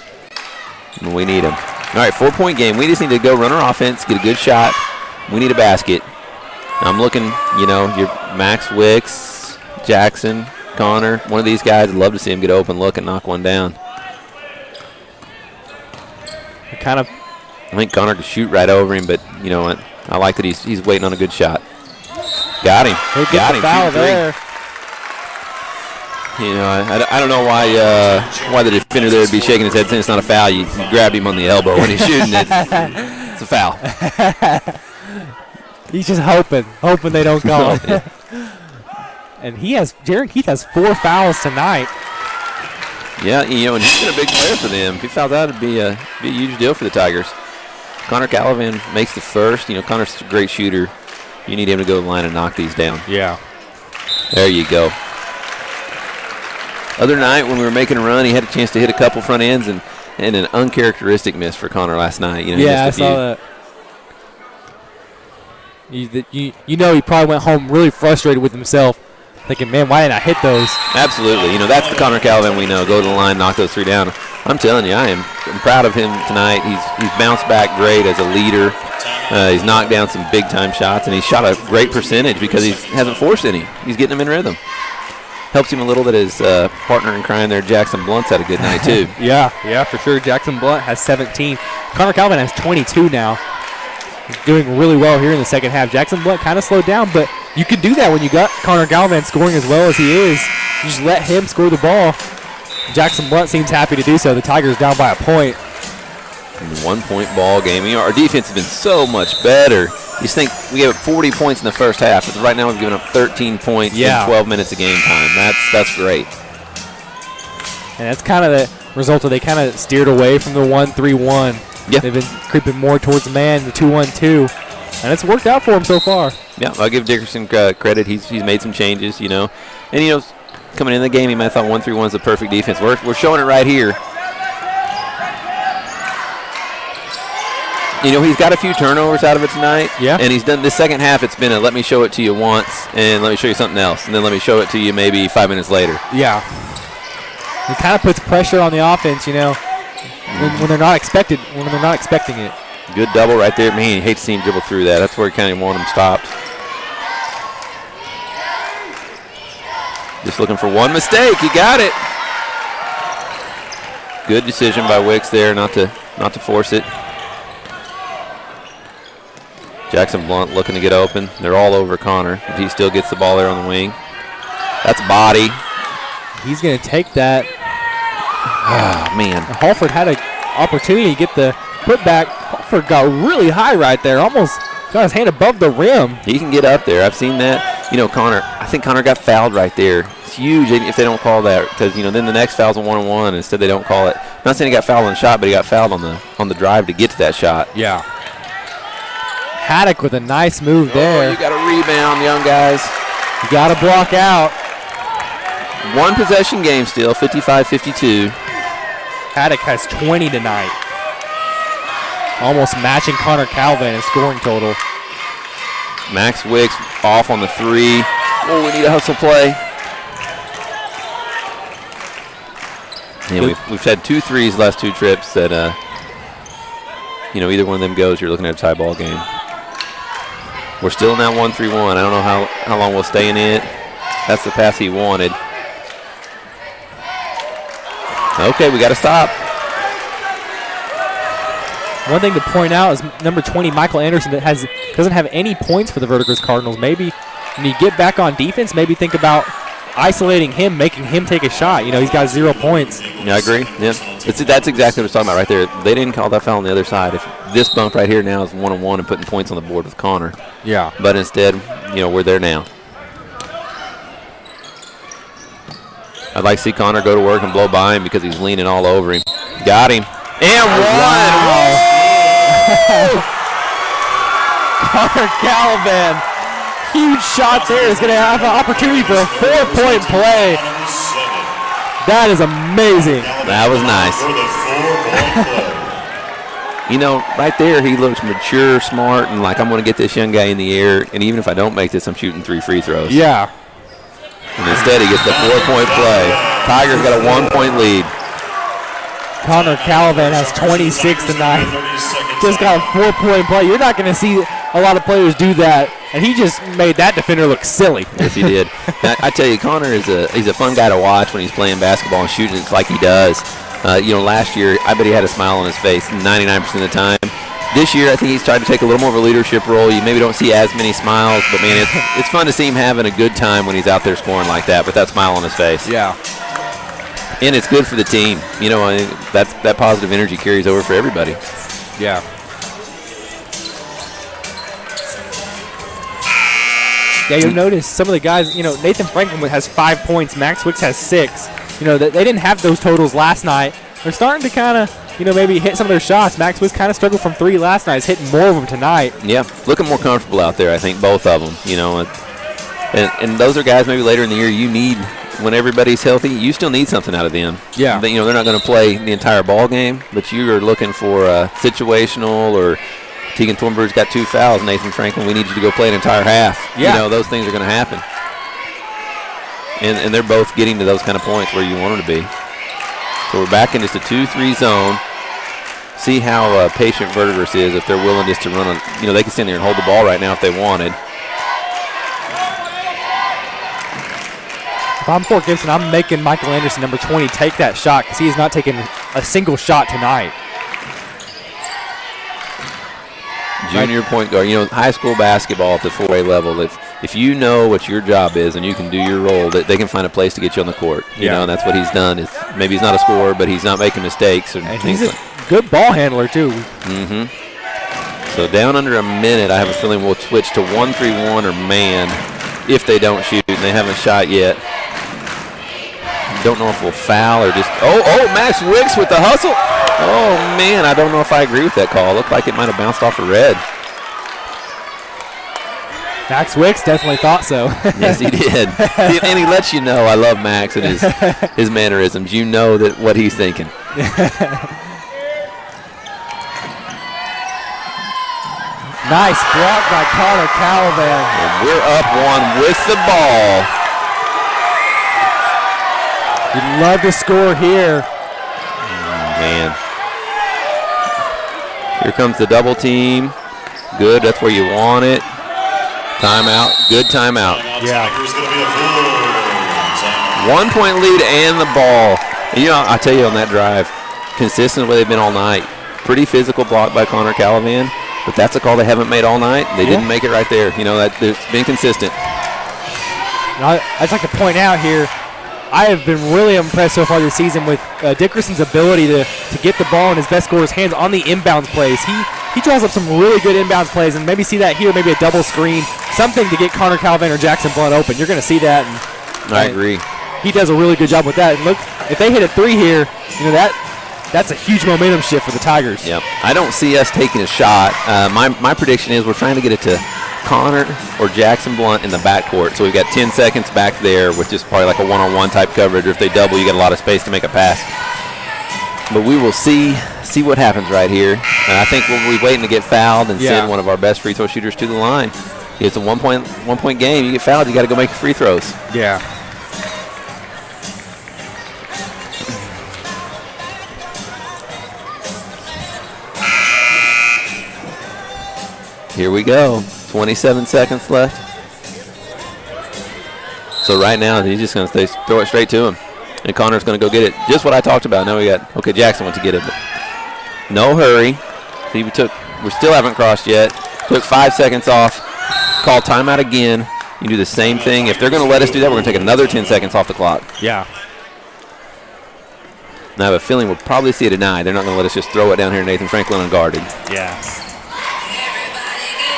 We need him. All right, 4-point game. We just need to go run our offense, get a good shot. We need a basket. I'm looking, your Max Wicks, Jackson, Connor, one of these guys. I'd love to see him get open, look, and knock one down. I think Connor could shoot right over him, but you know what? I like that he's waiting on a good shot. Got him. Got him. Foul there. I don't know why the defender there would be shaking his head saying it's not a foul. You grabbed him on the elbow when he's shooting it. It's a foul. He's just hoping they don't call it. And Jaron Keith has 4 fouls tonight. Yeah, and he's been a big player for them. If he fouls out, it'd be a huge deal for the Tigers. Connor Calavan makes the first. Connor's a great shooter. You need him to go to the line and knock these down. Yeah. There you go. Other night when we were making a run, he had a chance to hit a couple front ends and an uncharacteristic miss for Connor last night. I saw that. He probably went home really frustrated with himself, thinking, man, why didn't I hit those? Absolutely. That's the Connor Calavan we know. Go to the line, knock those 3 down. I'm telling you, I'm proud of him tonight. He's bounced back great as a leader. He's knocked down some big-time shots, and he's shot a great percentage because he hasn't forced any. He's getting them in rhythm. Helps him a little that his partner in crime there, Jackson Blunt's had a good night, too. Yeah, for sure. Jackson Blunt has 17. Connor Calavan has 22 now. He's doing really well here in the second half. Jackson Blunt kind of slowed down, but you can do that when you got Connor Calavan scoring as well as he is. You just let him score the ball. Jackson Blunt seems happy to do so. The Tigers down by a point. 1-point ball game. Our defense has been so much better. You think we gave up 40 points in the first half, but right now we've given up 13 points in 12 minutes of game time. That's great. And that's kind of the result of they kind of steered away from the 1-3-1. Yeah. They've been creeping more towards the man, the 2-1-2. And it's worked out for him so far. Yeah, I'll give Dickerson credit. He's made some changes, And, coming in the game, he might have thought 1-3-1 is the perfect defense. We're showing it right here. He's got a few turnovers out of it tonight. Yeah. And he's done the second half. It's been let me show it to you once, and let me show you something else, and then let me show it to you maybe 5 minutes later. Yeah. It kind of puts pressure on the offense, when they're not expecting it. Good double right there. Man, you hate to see him dribble through that. That's where you kind of want him stopped. Just looking for one mistake. He got it. Good decision by Wicks there not to force it. Jackson Blunt looking to get open. They're all over Connor, but he still gets the ball there on the wing. That's body. He's going to take that. Oh, man. Halford had an opportunity to get the putback. Halford got really high right there, almost got his hand above the rim. He can get up there. I've seen that. Connor, I think Connor got fouled right there. It's huge if they don't call that because, then the next foul's a 1-on-1, and instead they don't call it. I'm not saying he got fouled on the shot, but he got fouled on the drive to get to that shot. Yeah. Haddock with a nice move there. You got to rebound, young guys. You got to block out. One possession game still, 55-52. Haddock has 20 tonight. Almost matching Connor Calavan in scoring total. Max Wicks off on the 3. Oh, we need a hustle play. Yeah, we've had 2 threes the last 2 trips that, either one of them goes, you're looking at a tie ball game. We're still in that 1-3-1. I don't know how long we'll stay in it. That's the pass he wanted. Okay, we got to stop. One thing to point out is number 20, Michael Anderson, that doesn't have any points for the Verdigris Cardinals. Maybe when you get back on defense, maybe think about isolating him, making him take a shot. He's got 0 points. Yeah, I agree. Yeah, that's exactly what I was talking about right there. They didn't call that foul on the other side. If this bump right here now is 1-on-1 and putting points on the board with Connor. Yeah. But instead, we're there now. I'd like to see Connor go to work and blow by him because he's leaning all over him. Got him. And one. Wow. Connor Calavan. Huge shot there. Is going to have an opportunity for a 4-point play. That is amazing. That was nice. For the 4-point play. You know, right there, he looks mature, smart, and like, I'm going to get this young guy in the air, and even if I don't make this, I'm shooting 3 free throws. Yeah. And instead, he gets the 4-point play. Tigers got a 1-point lead. Connor Calavan has 26 tonight. Just got a 4-point play. You're not going to see a lot of players do that, and he just made that defender look silly. Yes, he did. Now, I tell you, Connor he's a fun guy to watch when he's playing basketball and shooting it like he does. Last year, I bet he had a smile on his face 99% of the time. This year, I think he's tried to take a little more of a leadership role. You maybe don't see as many smiles, but, man, it's fun to see him having a good time when he's out there scoring like that with that smile on his face. Yeah. And it's good for the team. You know, that positive energy carries over for everybody. Yeah. Yeah, you'll notice some of the guys, Nathan Franklin has 5 points. Max Wicks has 6. They didn't have those totals last night. They're starting to kind of, maybe hit some of their shots. Max Wicks kind of struggled from 3 last night. He's hitting more of them tonight. Yeah, looking more comfortable out there, I think, both of them. And those are guys maybe later in the year you need, when everybody's healthy, you still need something out of them. Yeah. They're not going to play the entire ball game, but you are looking for a situational or – Tegan Thornburg's got 2 fouls. Nathan Franklin, we need you to go play an entire half. Yeah. Those things are going to happen. And they're both getting to those kind of points where you want them to be. So we're back in just a 2-3 zone. See how patient Verdigris is if they're willing just to run on. They can stand there and hold the ball right now if they wanted. If I'm Fort Gibson, I'm making Michael Anderson, number 20, take that shot because he has not taken a single shot tonight. Junior point guard, high school basketball at the 4A level, if you know what your job is and you can do your role, that they can find a place to get you on the court. And that's what he's done. Maybe he's not a scorer, but he's not making mistakes. And he's a good ball handler, too. Mm-hmm. So down under a minute, I have a feeling we'll switch to 1-3-1 or man if they don't shoot, and they haven't shot yet. Don't know if we'll foul or just – Max Wicks with the hustle. Oh, man, I don't know if I agree with that call. Looked like it might have bounced off a red. Max Wicks definitely thought so. Yes, he did. And he lets you know, I love Max and his mannerisms. You know that what he's thinking. Nice block by Connor Calavan. And we're up 1 with the ball. You'd love to score here. Man. Here comes the double team. Good, that's where you want it. Timeout, good timeout. Yeah. 1 point lead and the ball. And I tell you on that drive, consistent the way they've been all night. Pretty physical block by Connor Calavan, but that's a call they haven't made all night. They didn't make it right there. It's been consistent. I'd like to point out here, I have been really impressed so far this season with Dickerson's ability to get the ball in his best scorer's hands on the inbounds plays. He draws up some really good inbounds plays, and maybe see that here, maybe a double screen, something to get Connor Calavan or Jackson Blunt open. You're going to see that. And I agree. He does a really good job with that. And look, if they hit a 3 here, that's a huge momentum shift for the Tigers. Yep. I don't see us taking a shot. My prediction is we're trying to get it to Connor or Jackson Blunt in the backcourt. So we've got 10 seconds back there with just probably like a one-on-one type coverage. Or if they double, you get a lot of space to make a pass. But we will see what happens right here. And I think we'll be waiting to get fouled and send one of our best free throw shooters to the line. It's a one point game. You get fouled, you got to go make your free throws. Yeah. Here we go. 27 seconds left. So right now, he's just going to throw it straight to him. And Connor's going to go get it. Just what I talked about. Now Jackson went to get it. But no hurry. See, we still haven't crossed yet. Took 5 seconds off. Call timeout again. You do the same thing. If they're going to let us do that, we're going to take another 10 seconds off the clock. Yeah. And I have a feeling we'll probably see a deny. They're not going to let us just throw it down here to Nathan Franklin unguarded. Yeah.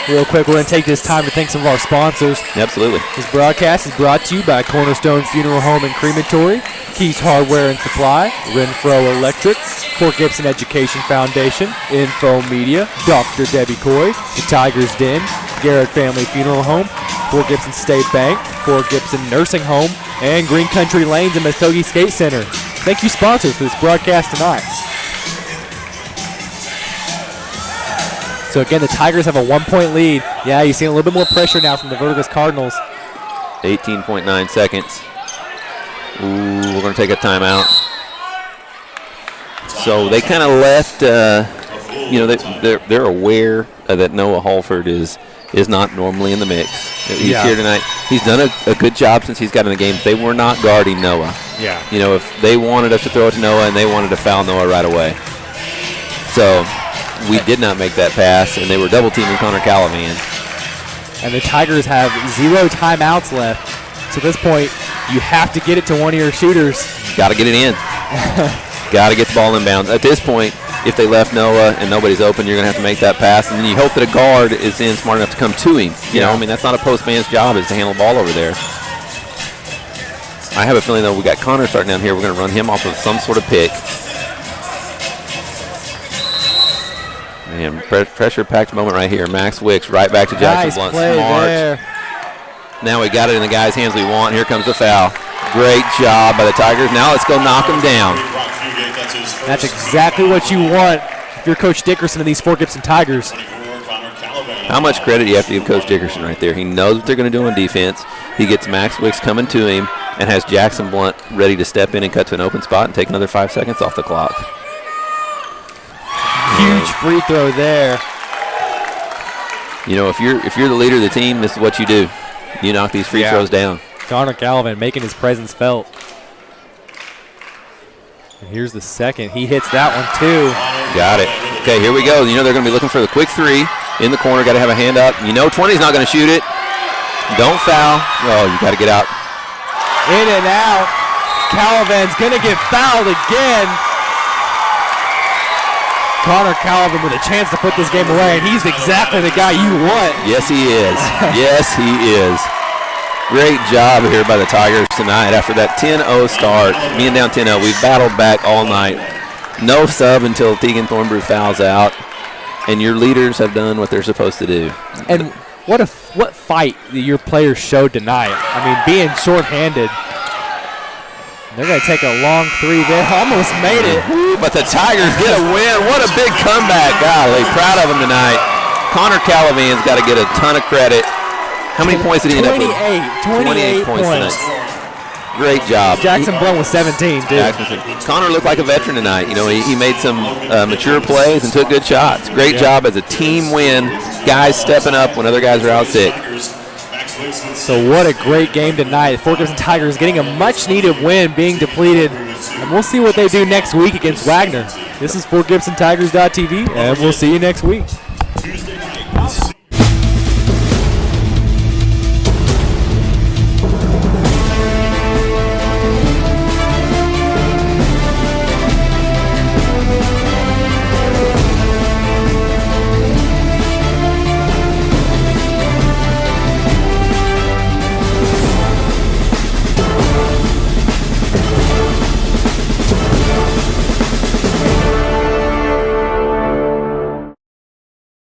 Real quick, we're going to take this time to thank some of our sponsors. Absolutely. This broadcast is brought to you by Cornerstone Funeral Home and Crematory, Keys Hardware and Supply, Renfro Electric, Fort Gibson Education Foundation, Info Media, Dr. Debbie Coy, the Tigers Den, Garrett Family Funeral Home, Fort Gibson State Bank, Fort Gibson Nursing Home, And Green Country Lanes and Muskogee Skate Center. Thank you, sponsors, for this broadcast tonight. So again, the Tigers have a 1-point lead. Yeah, you're seeing a little bit more pressure now from the Verdigris Cardinals. 18.9 seconds. Ooh, we're going to take a timeout. So they kind of left, they're aware that Noah Halford is not normally in the mix. He's here tonight. He's done a good job since he's got in the game. They were not guarding Noah. Yeah. If they wanted us to throw it to Noah and they wanted to foul Noah right away. So we did not make that pass, and they were double-teaming Connor Calavan. And the Tigers have 0 timeouts left. So at this point, you have to get it to one of your shooters. Got to get it in. Got to get the ball inbounds. At this point, if they left Noah and nobody's open, you're going to have to make that pass, and then you hope that a guard is in smart enough to come to him. That's not a postman's job, is to handle the ball over there. I have a feeling, though, we got Connor starting down here. We're going to run him off of some sort of pick. Man, pressure-packed moment right here. Max Wicks right back to Jackson Blunt. Play Smart. there. Now we got it in the guy's hands we want. Here comes the foul. Great job by the Tigers. Now let's go knock them down. That's exactly what you want if you're Coach Dickerson of these Fort Gibson Tigers. How much credit do you have to give Coach Dickerson right there? He knows what they're going to do on defense. He gets Max Wicks coming to him and has Jackson Blunt ready to step in and cut to an open spot and take another 5 seconds off the clock. Huge free throw there. If you're the leader of the team, this is what you do. You knock these free throws down. Connor Calavan making his presence felt. And here's the second. He hits that one too. Got it. Okay, here we go. They're going to be looking for the quick three in the corner. Got to have a hand up. 20's not going to shoot it. Don't foul. Oh, you got to get out. In and out. Calavan's going to get fouled again. Connor Calavan with a chance to put this game away, and he's exactly the guy you want. Yes, he is. Yes, he is. Great job here by the Tigers tonight after that 10-0 start. Being down 10-0, we've battled back all night. No sub until Tegan Thornbrew fouls out, and your leaders have done what they're supposed to do. And what fight your players showed tonight. Being shorthanded. They're going to take a long three there. Almost made it. But the Tigers get a win. What a big comeback. Golly, proud of them tonight. Connor Calavan's got to get a ton of credit. How many points did he end up with? 28 points tonight. Great job. Jackson Blunt was 17, dude. Connor looked like a veteran tonight. He made some mature plays and took good shots. Great job as a team win. Guys stepping up when other guys are out sick. So what a great game tonight. Fort Gibson Tigers getting a much-needed win, being depleted. And we'll see what they do next week against Wagner. This is FortGibsonTigers.tv, and we'll see you next week.